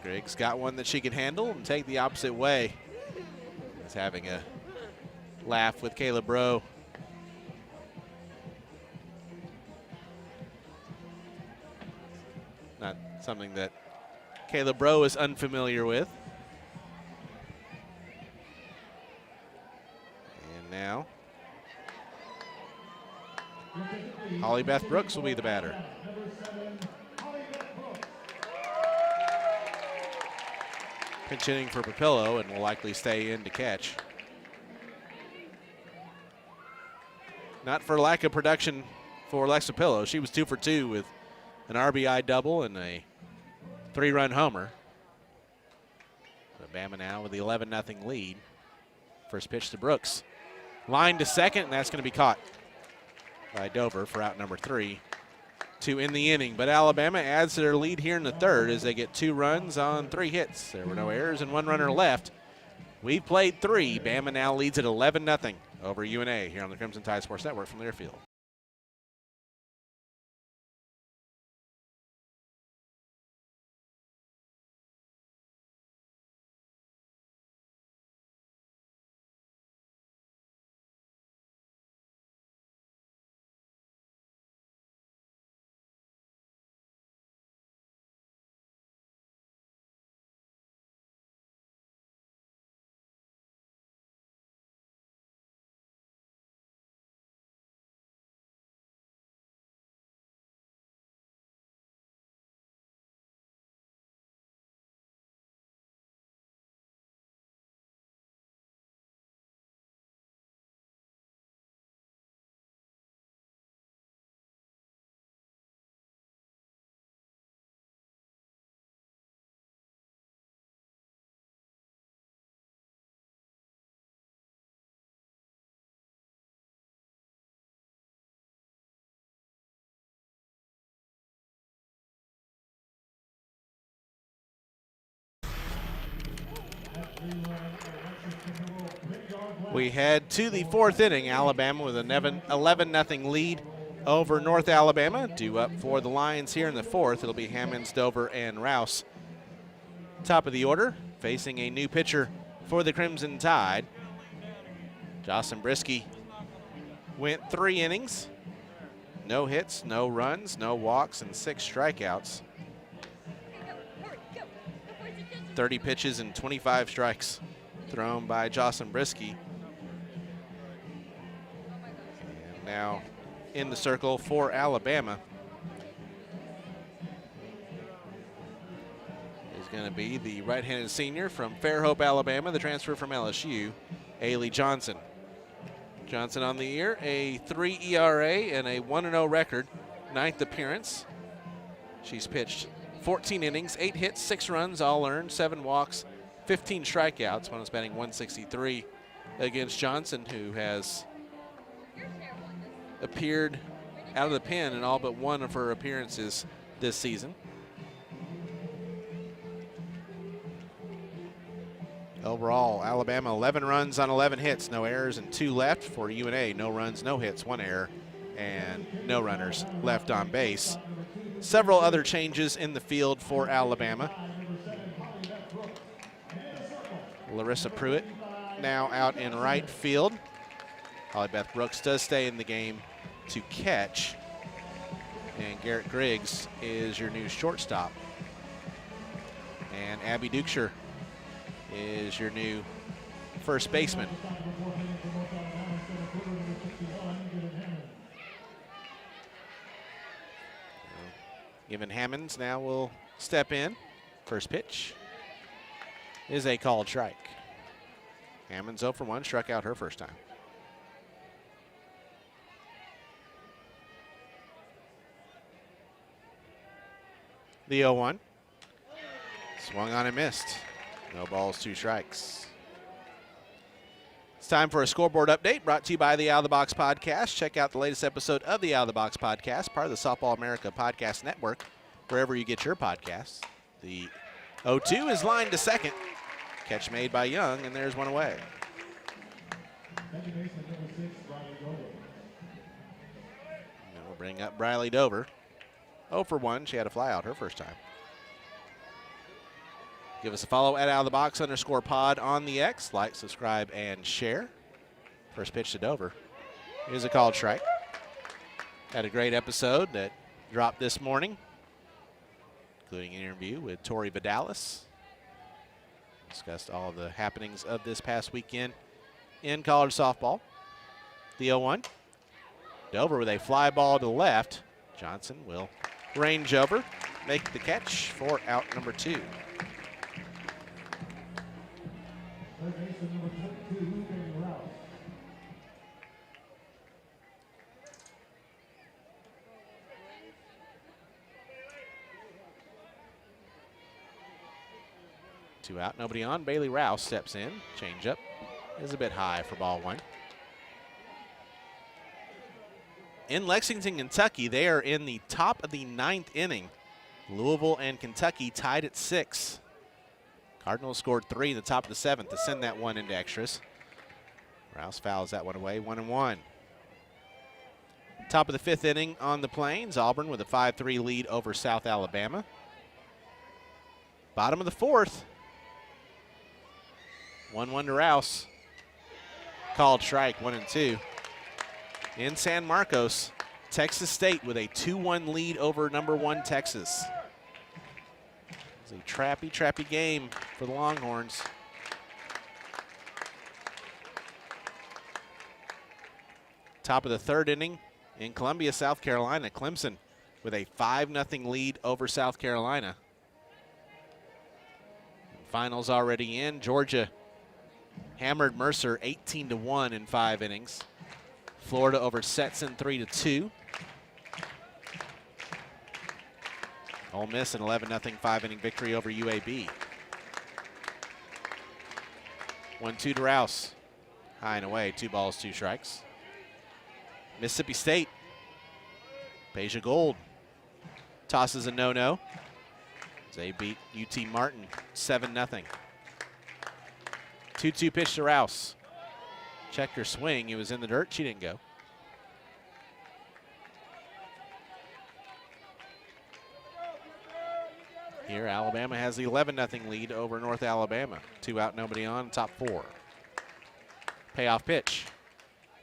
Griggs got one that she can handle and take the opposite way. He's having a laugh with Caleb Rowe. Not something that Caleb Rowe is unfamiliar with. And now, Holly Beth Brooks will be the batter. Pinch hitting for Papillo and will likely stay in to catch. Not for lack of production for Alexa Pillow. She was 2 for 2 with an RBI double and a 3-run homer. But Bama now with the 11-0 lead. First pitch to Brooks. Line to second, and that's going to be caught by Dover for out number 3 to end the inning. But Alabama adds to their lead here in the third as they get 2 runs on 3 hits. There were no errors and 1 runner left. We've played 3. Bama now leads at 11-0 over UNA here on the Crimson Tide Sports Network from Learfield. We head to the fourth inning. Alabama with an 11-0 lead over North Alabama. Due up for the Lions here in the fourth. It'll be Hammonds, Dover, and Rouse. Top of the order, facing a new pitcher for the Crimson Tide. Jocelyn Brisky went 3 innings. No hits, no runs, no walks, and 6 strikeouts. 30 pitches and 25 strikes thrown by Jocelyn Brisky. And now in the circle for Alabama is going to be the right-handed senior from Fairhope, Alabama, the transfer from LSU, Ailey Johnson. Johnson on the year, a 3 ERA and a 1-0 record, 9th appearance. She's pitched 14 innings, 8 hits, 6 runs, all earned, 7 walks, 15 strikeouts. One is batting 163 against Johnson, who has appeared out of the pen in all but one of her appearances this season. Overall, Alabama 11 runs on 11 hits, no errors, and 2 left. For UNA, no runs, no hits, 1 error, and no runners left on base. Several other changes in the field for Alabama. Larissa Pruitt now out in right field. Holly Beth Brooks does stay in the game to catch. And Garrett Griggs is your new shortstop. And Abby Dukeshire is your new first baseman. Given Hammonds now will step in. First pitch is a called strike. Hammonds 0 for 1, struck out her first time. The 0-1. Swung on and missed. No balls, 2 strikes. It's time for a scoreboard update brought to you by the Out of the Box Podcast. Check out the latest episode of the Out of the Box Podcast, part of the Softball America Podcast Network, wherever you get your podcasts. The 0-2 is lined to second. Catch made by Young, and there's one away. And we'll bring up Briley Dover. 0 for 1. She had a fly out her first time. Give us a follow at @OutOfTheBox_pod on the X. Like, subscribe, and share. First pitch to Dover is a called strike. Had a great episode that dropped this morning, including an interview with Tori Vidalis. Discussed all of the happenings of this past weekend in college softball. The 0-1. Dover with a fly ball to the left. Johnson will range over, make the catch for out number 2. Two out, nobody on. Bailey Rouse steps in. Changeup is a bit high for ball 1. In Lexington, Kentucky, they are in the top of the 9th inning. Louisville and Kentucky tied at 6. Cardinals scored 3 in the top of the 7th to send that one into extras. Rouse fouls that one away, 1-1. Top of the fifth inning on the Plains. Auburn with a 5-3 lead over South Alabama. Bottom of the fourth. 1-1 to Rouse. Called strike, 1-2. In San Marcos, Texas State with a 2-1 lead over number 1 Texas. It's a trappy game for the Longhorns. Top of the third inning in Columbia, South Carolina. Clemson with a 5-0 lead over South Carolina. Finals already in. Georgia hammered Mercer 18-1 in 5 innings. Florida over Stetson 3-2. Ole Miss an 11-0 5-inning victory over UAB. 1-2 to Rouse. High and away, 2 balls, 2 strikes. Mississippi State. Beja Gold tosses a no-no. They beat UT Martin 7-0. 2-2 pitch to Rouse. Checked her swing. It was in the dirt. She didn't go. Here, Alabama has the 11-0 lead over North Alabama. 2 out, nobody on, top 4. Payoff pitch.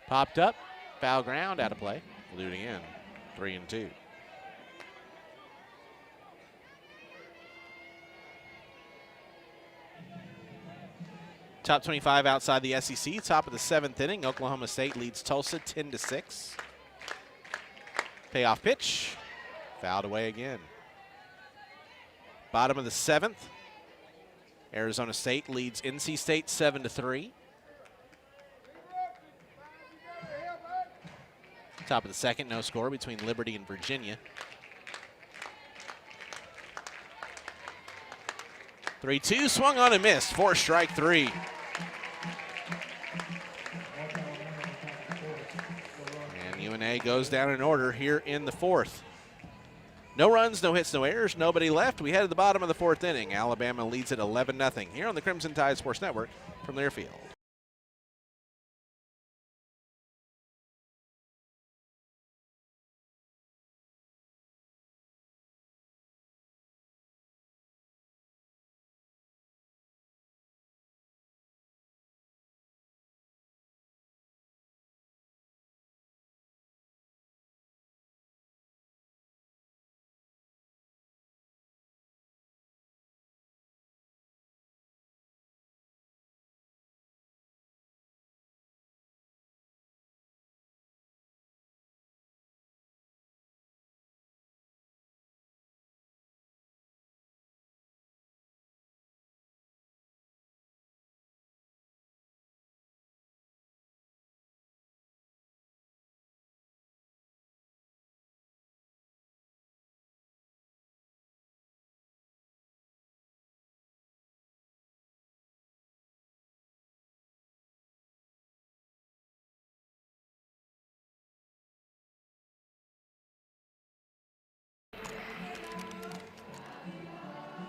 Popped up. Foul ground, out of play. We'll do it again. 3-2. Top 25 outside the SEC. Top of the 7th inning. Oklahoma State leads Tulsa 10-6. Payoff pitch. Fouled away again. Bottom of the 7th. Arizona State leads NC State 7-3. Top of the 2nd, no score between Liberty and Virginia. 3-2, swung on and missed. 4 strike 3. And UNA goes down in order here in the 4th. No runs, no hits, no errors, nobody left. We head to the bottom of the 4th inning. Alabama leads at 11-0 here on the Crimson Tide Sports Network from Learfield.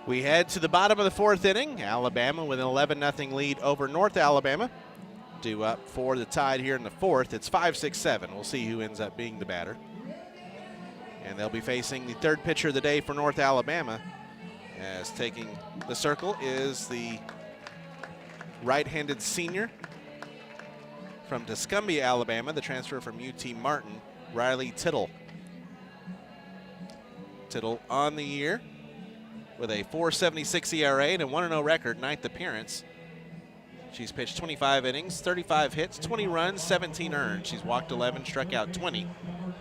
We head to the bottom of the 4th inning. Alabama with an 11-0 lead over North Alabama. Due up for the Tide here in the 4th. It's 5-6-7. We'll see who ends up being the batter. And they'll be facing the 3rd pitcher of the day for North Alabama. As taking the circle is the right-handed senior from Tuscumbia, Alabama, the transfer from UT Martin, Riley Tittle. Tittle on the year with a 4.76 ERA and a 1-0 record, 9th appearance. She's pitched 25 innings, 35 hits, 20 runs, 17 earned. She's walked 11, struck out 20.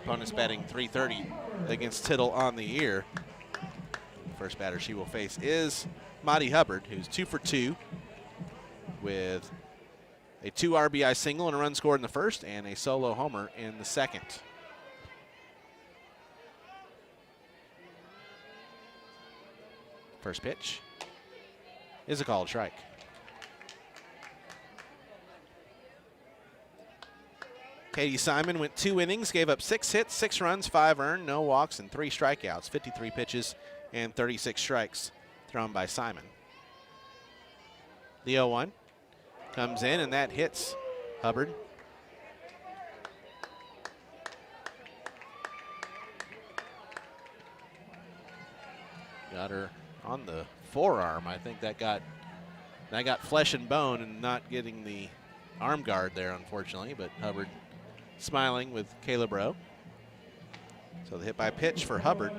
Opponents batting .330 against Tittle on the year. The first batter she will face is Maddie Hubbard, who's 2 for 2 with a 2 RBI single and a run scored in the first and a solo homer in the second. First pitch is a called strike. Katie Simon went 2 innings, gave up 6 hits, 6 runs, 5 earned, no walks, and 3 strikeouts. 53 pitches and 36 strikes thrown by Simon. The 0-1 comes in, and that hits Hubbard. Got her on the forearm. I think that got flesh and bone and not getting the arm guard there, unfortunately, but Hubbard smiling with Caleb Rowe. So the hit by pitch for Hubbard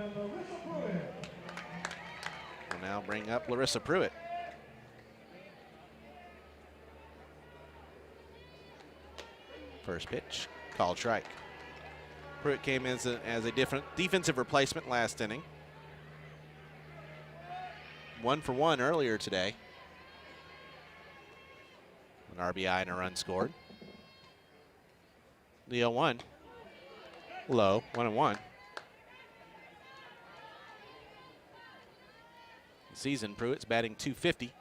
will now bring up Larissa Pruitt. First pitch, called strike. Pruitt came in as a different defensive replacement last inning. 1 for 1 earlier today. An RBI and a run scored. The 0-1. Low, 1-1. Season, Pruitt's batting .250.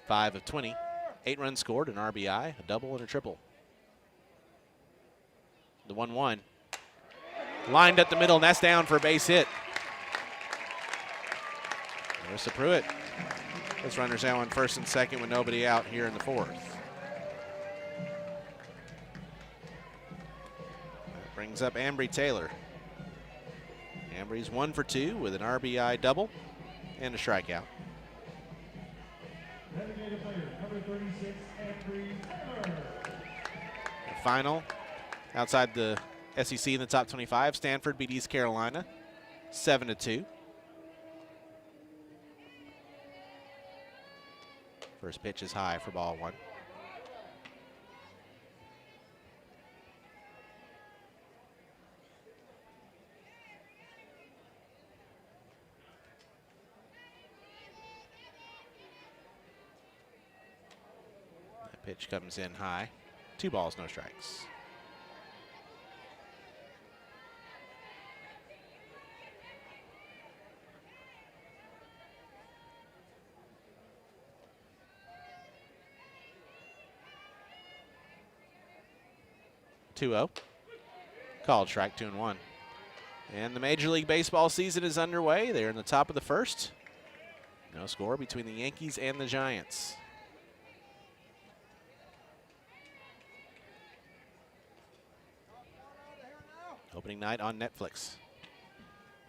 5 of 20. 8 runs scored, an RBI, a double, and a triple. The 1-1. Lined up the middle, and that's down for a base hit. Larissa Pruitt. Those runners now on first and second with nobody out here in the fourth. That brings up Ambry Taylor. Ambry's 1 for 2 with an RBI double and a strikeout. The final, outside the SEC in the top 25, Stanford beat East Carolina 7-2. First pitch is high for ball 1. That pitch comes in high. 2 balls, no strikes. Called strike, 2-1. And the Major League Baseball season is underway. They're in the top of the first. No score between the Yankees and the Giants. Opening night on Netflix.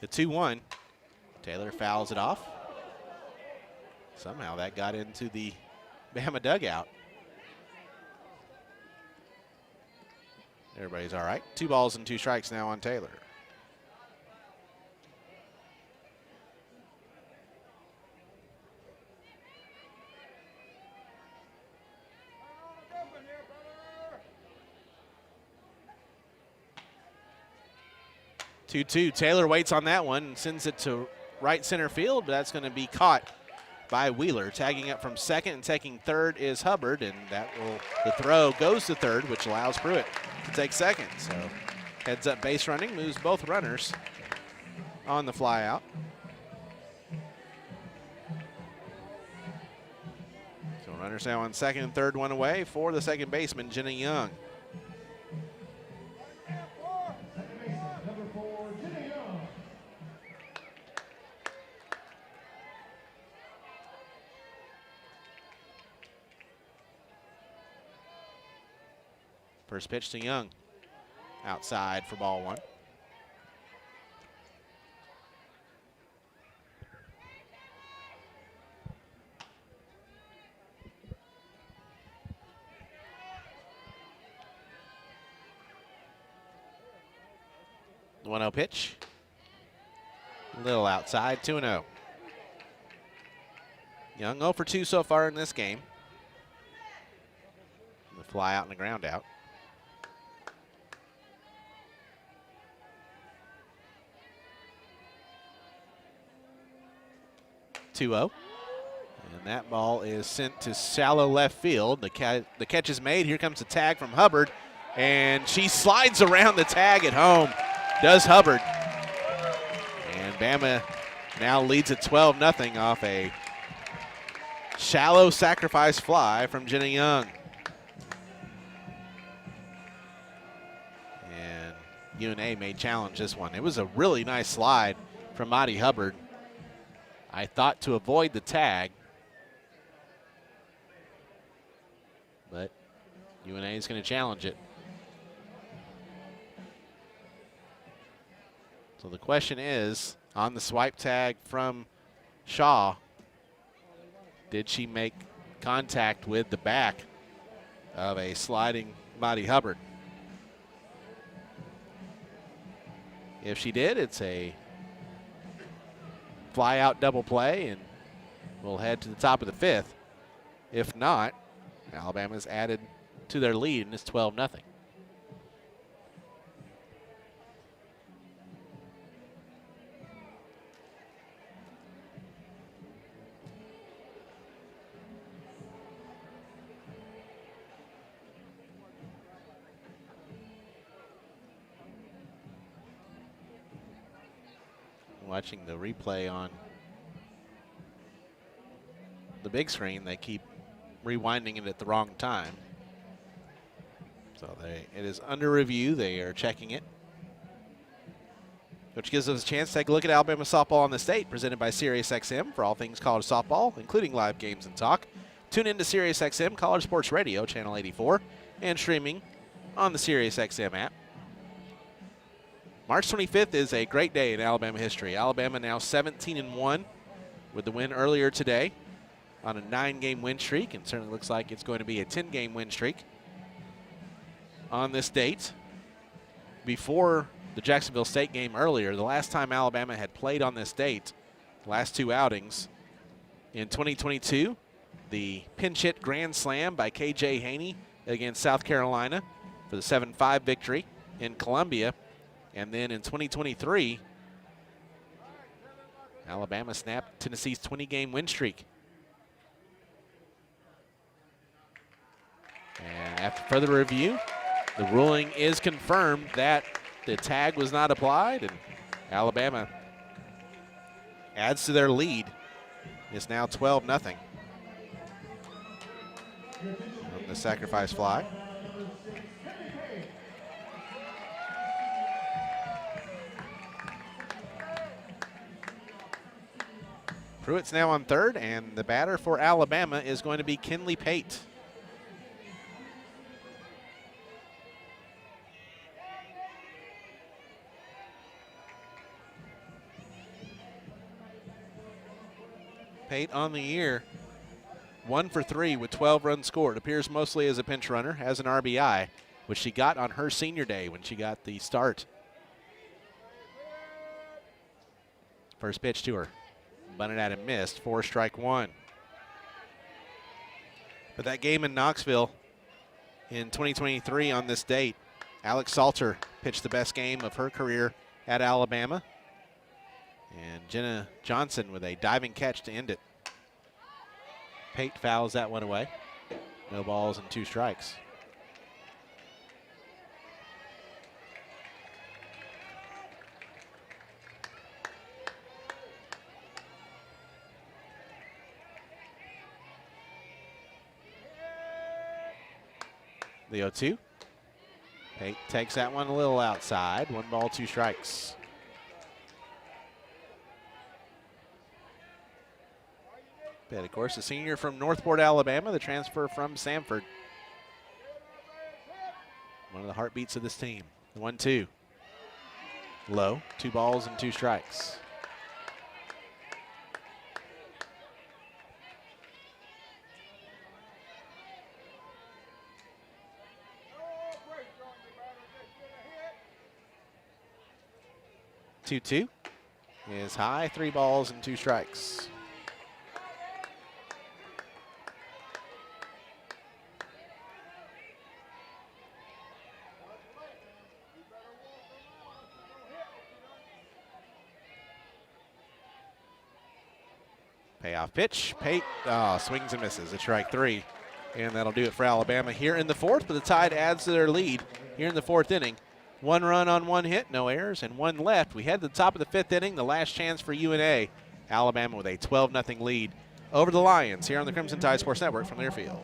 The 2-1. Taylor fouls it off. Somehow that got into the Bama dugout. Everybody's all right. 2 balls and 2 strikes now on Taylor. Taylor waits on that one and sends it to right center field, but that's going to be caught by Wheeler. Tagging up from second and taking third is Hubbard, and the throw goes to third, which allows Pruitt to take second. So heads up base running, moves both runners on the fly out. So runners now on second and third, one away for the second baseman, Jenna Young. First pitch to Young. Outside for ball 1. The 1-0 pitch. A little outside, 2-0. Young 0 for 2 so far in this game. The fly out and the ground out. 2-0. And that ball is sent to shallow left field. The catch is made. Here comes the tag from Hubbard. And she slides around the tag at home. Does Hubbard. And Bama now leads at 12-0 off a shallow sacrifice fly from Jenna Young. And UNA may challenge this one. It was a really nice slide from Maddie Hubbard. I thought to avoid the tag, but UNA is going to challenge it. So the question is, on the swipe tag from Shaw, did she make contact with the back of a sliding Maddie Hubbard? If she did, it's a fly out double play, and we'll head to the top of the fifth. If not, Alabama's added to their lead, and it's 12-0. Watching the replay on the big screen, they keep rewinding it at the wrong time. So it is under review. They are checking it, which gives us a chance to take a look at Alabama softball on the state, presented by SiriusXM for all things college softball, including live games and talk. Tune in to SiriusXM College Sports Radio, channel 84, and streaming on the SiriusXM app. March 25th is a great day in Alabama history. Alabama now 17-1 with the win earlier today on a 9-game win streak, and certainly looks like it's going to be a 10-game win streak on this date. Before the Jacksonville State game earlier, the last time Alabama had played on this date, the last two outings, in 2022, the pinch hit grand slam by K.J. Haney against South Carolina for the 7-5 victory in Columbia. And then in 2023, Alabama snapped Tennessee's 20-game win streak. And after further review, the ruling is confirmed that the tag was not applied, and Alabama adds to their lead. It's now 12-0 from the sacrifice fly. Pruitt's now on third, and the batter for Alabama is going to be Kinley Pate. Pate on the year, 1 for 3 with 12 runs scored. Appears mostly as a pinch runner, has an RBI, which she got on her senior day when she got the start. First pitch to her. Bunted at and missed, 4 strike 1. But that game in Knoxville in 2023 on this date, Alex Salter pitched the best game of her career at Alabama. And Jenna Johnson with a diving catch to end it. Pate fouls that one away. No balls and 2 strikes. The 0-2. Pate takes that one a little outside. 1 ball, 2 strikes. But of course, a senior from Northport, Alabama, the transfer from Samford. One of the heartbeats of this team. 1-2. Low, 2 balls and 2 strikes. Two is high, 3 balls and 2 strikes. Payoff pitch. Pate swings and misses. It's strike 3. And that'll do it for Alabama here in the 4th, but the Tide adds to their lead here in the 4th inning. 1 run on 1 hit, no errors, and 1 left. We head to the top of the 5th inning, the last chance for UNA. Alabama with a 12-0 lead over the Lions here on the Crimson Tide Sports Network from Learfield.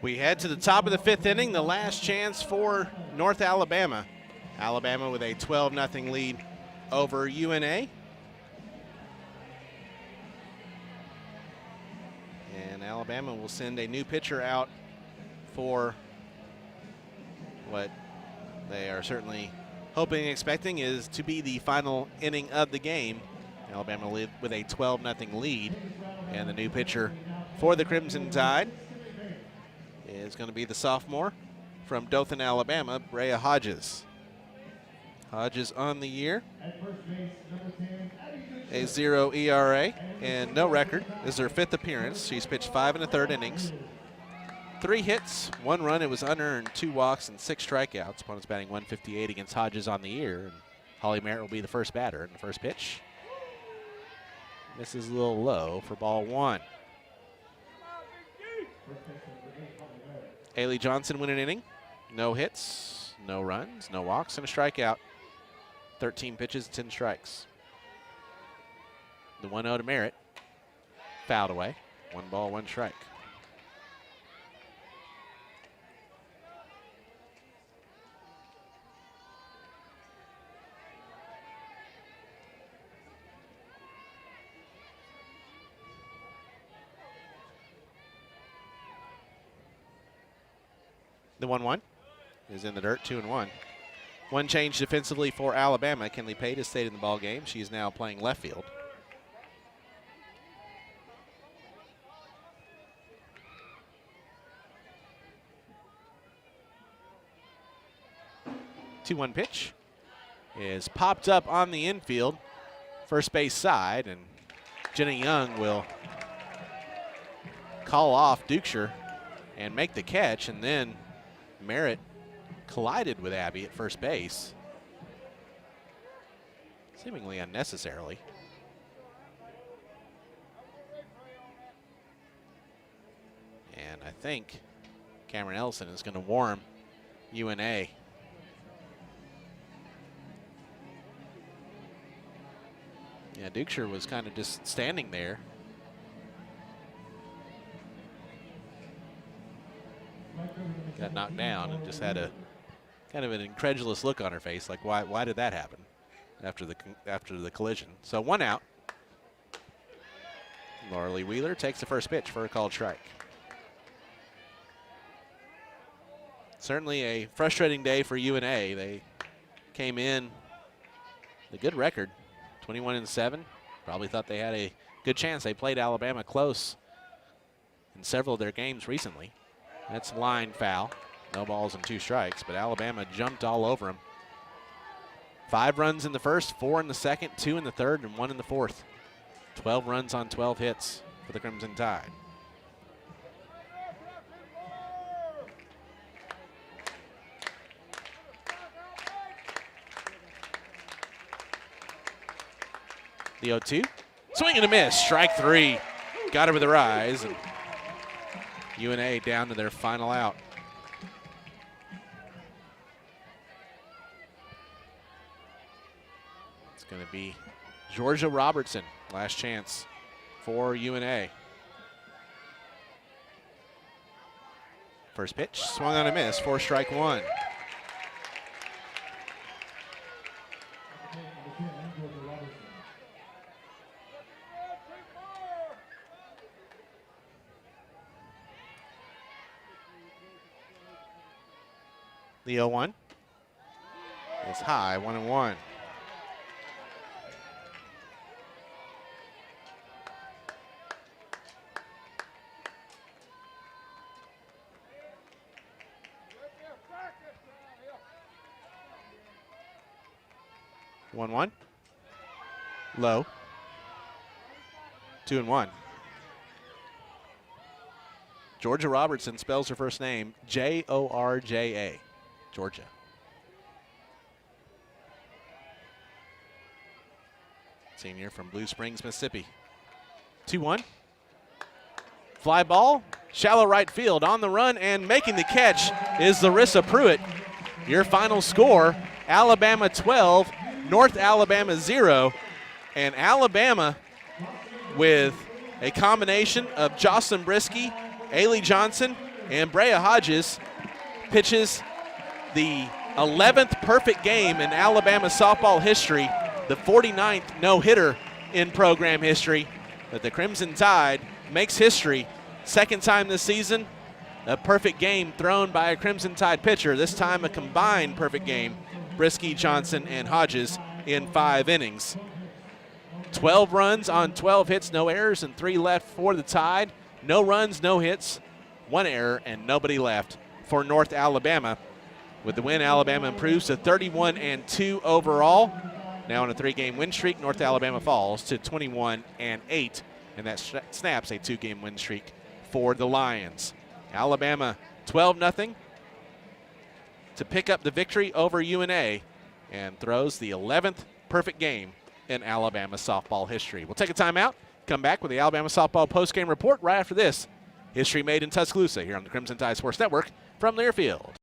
We head to the top of the 5th inning, the last chance for North Alabama. Alabama with a 12-0 lead over UNA. And Alabama will send a new pitcher out for what they are certainly hoping and expecting is to be the final inning of the game. Alabama with a 12-0 lead. And the new pitcher for the Crimson Tide is going to be the sophomore from Dothan, Alabama, Brea Hodges. Hodges on the year, a 0 ERA and no record. This is her 5th appearance. She's pitched 5 1/3 innings, 3 hits, 1 run. It was unearned, 2 walks, and 6 strikeouts. Opponents batting .158 against Hodges on the year. And Holly Merritt will be the first batter in the first pitch. Misses a little low for ball 1. Haley Johnson win an inning. No hits, no runs, no walks, and a strikeout. 13 pitches, 10 strikes. The 1-0 to Merritt. Fouled away. 1 ball, 1 strike. The 1-1 is in the dirt, 2-1. One change defensively for Alabama. Kenley Pate has stayed in the ball game. She is now playing left field. The 2-1 pitch is popped up on the infield, first base side, and Jenny Young will call off Dukeshire and make the catch, and then Merritt collided with Abby at first base, seemingly unnecessarily. And I think Cameron Ellison is going to warm UNA. Yeah, Dukeshire was kind of just standing there. Got knocked down and just had a kind of an incredulous look on her face, like why did that happen after the collision? So 1 out. Laura Lee Wheeler takes the first pitch for a called strike. Certainly a frustrating day for UNA. They came in with a good record, 21-7. Probably thought they had a good chance. They played Alabama close in several of their games recently. That's line foul. No balls and 2 strikes, but Alabama jumped all over them. 5 runs in the first, 4 in the second, 2 in the third, and 1 in the fourth. 12 runs on 12 hits for the Crimson Tide. The 0-2. Swing and a miss. Strike 3. Got her with her eyes. And UNA down to their final out. It's going to be Georgia Robertson. Last chance for UNA. First pitch, swung on a miss for strike 1. The 0-1 is high, 1-1. One, low. 2-1. Georgia Robertson spells her first name Jorja. Georgia. Senior from Blue Springs, Mississippi. 2-1. Fly ball, shallow right field, on the run, and making the catch is Larissa Pruitt. Your final score, Alabama 12, North Alabama 0. And Alabama with a combination of Jocelyn Brisky, Ailey Johnson, And Brea Hodges pitches the 11th perfect game in Alabama softball history, the 49th no-hitter in program history. But the Crimson Tide makes history. Second time this season, a perfect game thrown by a Crimson Tide pitcher, this time a combined perfect game, Brisky, Johnson, and Hodges in 5 innings. 12 runs on 12 hits, no errors, and 3 left for the Tide. No runs, no hits, 1 error, and nobody left for North Alabama. With the win, Alabama improves to 31-2 overall. Now on a 3-game win streak, North Alabama falls to 21-8, and that snaps a 2-game win streak for the Lions. Alabama 12-0 to pick up the victory over UNA and throws the 11th perfect game in Alabama softball history. We'll take a timeout, come back with the Alabama softball postgame report right after this. History made in Tuscaloosa here on the Crimson Tide Sports Network from Learfield.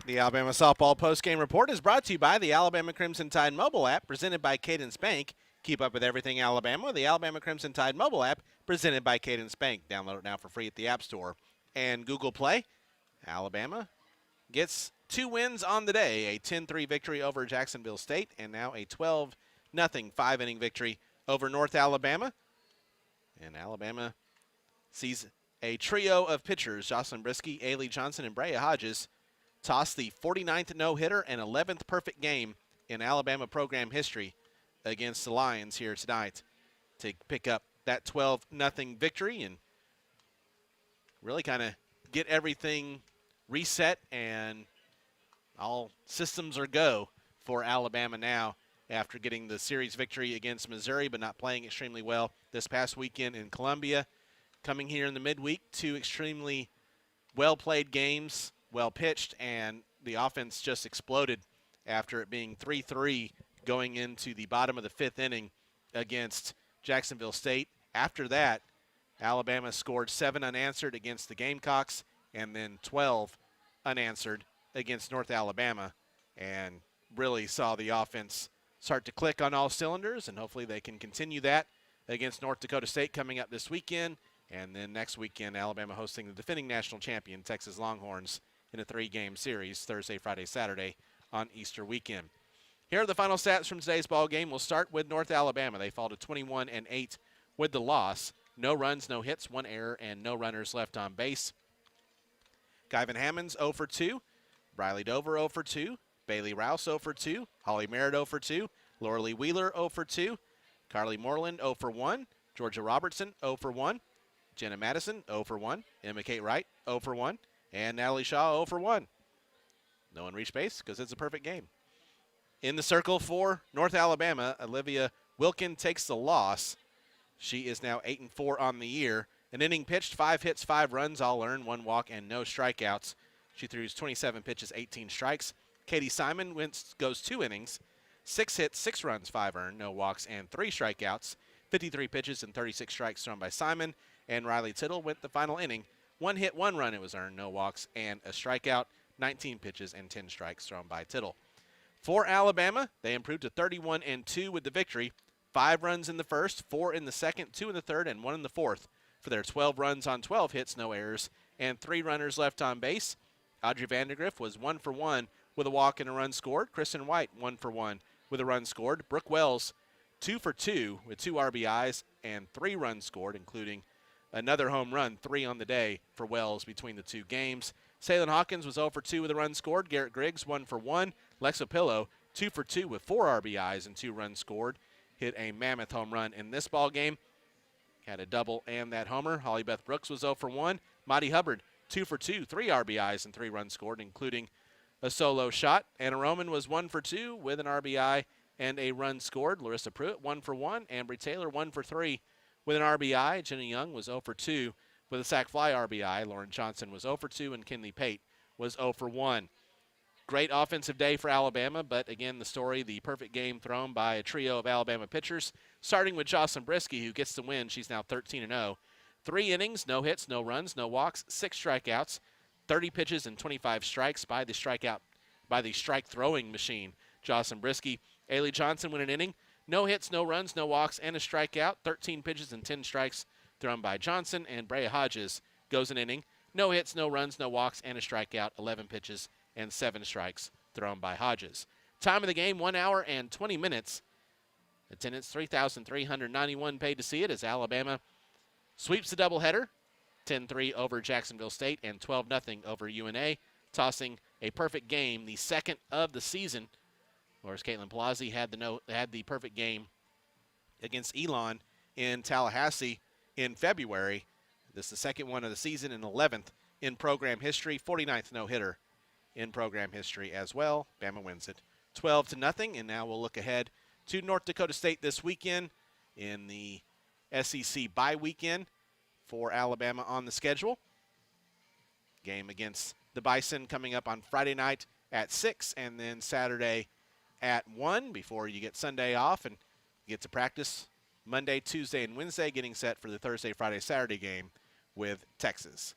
The Alabama Softball Postgame Report is brought to you by the Alabama Crimson Tide mobile app, presented by Cadence Bank. Keep up with everything Alabama with the Alabama Crimson Tide mobile app, presented by Cadence Bank. Download it now for free at the App Store and Google Play. Alabama gets 2 wins on the day, a 10-3 victory over Jacksonville State, and now a 12-0 5-inning victory over North Alabama. And Alabama sees a trio of pitchers, Jocelyn Brisky, Ailey Johnson, and Brea Hodges, toss the 49th no-hitter and 11th perfect game in Alabama program history against the Lions here tonight to pick up that 12-0 victory and really kind of get everything reset, and all systems are go for Alabama now after getting the series victory against Missouri but not playing extremely well this past weekend in Columbia. Coming here in the midweek, 2 extremely well-played games, well-pitched, and the offense just exploded after it being 3-3 going into the bottom of the 5th inning against Jacksonville State. After that, Alabama scored 7 unanswered against the Gamecocks and then 12 unanswered against North Alabama, and really saw the offense start to click on all cylinders, and hopefully they can continue that against North Dakota State coming up this weekend. And then next weekend, Alabama hosting the defending national champion Texas Longhorns in a 3-game series, Thursday, Friday, Saturday on Easter weekend. Here are the final stats from today's ball game. We'll start with North Alabama. They fall to 21-8 with the loss. No runs, no hits, 1 error, and no runners left on base. Kyvan Hammonds 0 for 2. Briley Dover 0 for 2. Bailey Rouse 0 for 2. Holly Merritt 0 for 2. Laura Lee Wheeler 0 for 2. Carly Moreland 0 for 1. Georgia Robertson 0 for 1. Jenna Madison 0 for 1. Emma Kate Wright 0 for 1. And Natalie Shaw 0 for 1. No one reached base because it's a perfect game. In the circle for North Alabama, Olivia Wilkin takes the loss. She is now 8-4 on the year. An inning pitched, 5 hits, 5 runs, all earned, 1 walk, and no strikeouts. She threw 27 pitches, 18 strikes. Katie Simon goes 2 innings, 6 hits, 6 runs, 5 earned, no walks, and 3 strikeouts. 53 pitches and 36 strikes thrown by Simon. And Riley Tittle went the final inning. 1 hit, 1 run it was earned, no walks, and a strikeout. 19 pitches and 10 strikes thrown by Tittle. For Alabama, they improved to 31-2 with the victory. 5 runs in the first, 4 in the second, 2 in the third, and 1 in the fourth for their 12 runs on 12 hits, no errors, and 3 runners left on base. Audrey Vandergriff was 1 for 1 with a walk and a run scored. Kristen White 1 for 1 with a run scored. Brooke Wells 2 for 2 with 2 RBIs and 3 runs scored, including another home run, 3 on the day for Wells between the 2 games. Salyn Hawkins was 0 for 2 with a run scored. Garrett Griggs 1 for 1. Lexa Pillow 2 for 2 with 4 RBIs and 2 runs scored. Hit a mammoth home run in this ball game. Had a double and that homer. Holly Beth Brooks was 0 for 1. Maddie Hubbard 2 for 2, 3 RBIs and 3 runs scored, including a solo shot. Anna Roman was 1 for 2 with an RBI and a run scored. Larissa Pruitt 1 for 1. Ambry Taylor 1 for 3 with an RBI. Jenny Young was 0 for 2 with a sac fly RBI. Lauren Johnson was 0 for 2, and Kinley Pate was 0 for 1. Great offensive day for Alabama, but again, the story, the perfect game thrown by a trio of Alabama pitchers, starting with Jocelyn Brisky, who gets the win. She's now 13-0. 3 innings, no hits, no runs, no walks, 6 strikeouts, 30 pitches and 25 strikes by the strike throwing machine, Jocelyn Brisky. Ailey Johnson went an inning, no hits, no runs, no walks, and a strikeout, 13 pitches and 10 strikes thrown by Johnson. And Brea Hodges goes an inning, no hits, no runs, no walks, and a strikeout, 11 pitches and 7 strikes thrown by Hodges. Time of the game, 1 hour and 20 minutes. Attendance 3,391 paid to see it as Alabama sweeps the doubleheader, 10-3 over Jacksonville State and 12-0 over UNA, tossing a perfect game, the second of the season. Whereas Caitlin Palazzi had the perfect game against Elon in Tallahassee in February. This is the second one of the season and 11th in program history, 49th no-hitter in program history as well. Bama wins it 12-0, and now we'll look ahead to North Dakota State this weekend in the SEC bye weekend for Alabama on the schedule. Game against the Bison coming up on Friday night at 6, and then Saturday at 1 before you get Sunday off and get to practice Monday, Tuesday, and Wednesday, getting set for the Thursday, Friday, Saturday game with Texas.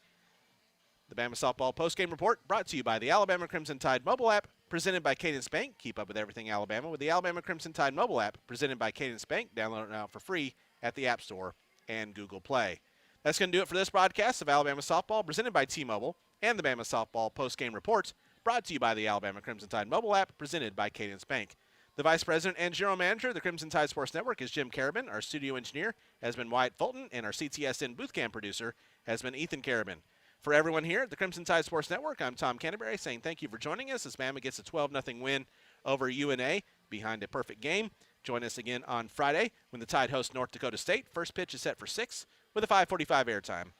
The Bama Softball Postgame Report brought to you by the Alabama Crimson Tide mobile app, presented by Cadence Bank. Keep up with everything Alabama with the Alabama Crimson Tide mobile app, presented by Cadence Bank. Download it now for free at the App Store and Google Play. That's going to do it for this broadcast of Alabama Softball, presented by T-Mobile, and the Bama Softball Postgame Report, brought to you by the Alabama Crimson Tide mobile app, presented by Cadence Bank. The Vice President and General Manager of the Crimson Tide Sports Network is Jim Carabin. Our studio engineer has been Wyatt Fulton, and our CTSN Boothcamp producer has been Ethan Carabin. For everyone here at the Crimson Tide Sports Network, I'm Tom Canterbury saying thank you for joining us as Bama gets a 12-0 win over UNA behind a perfect game. Join us again on Friday when the Tide hosts North Dakota State. First pitch is set for 6 with a 5:45 airtime.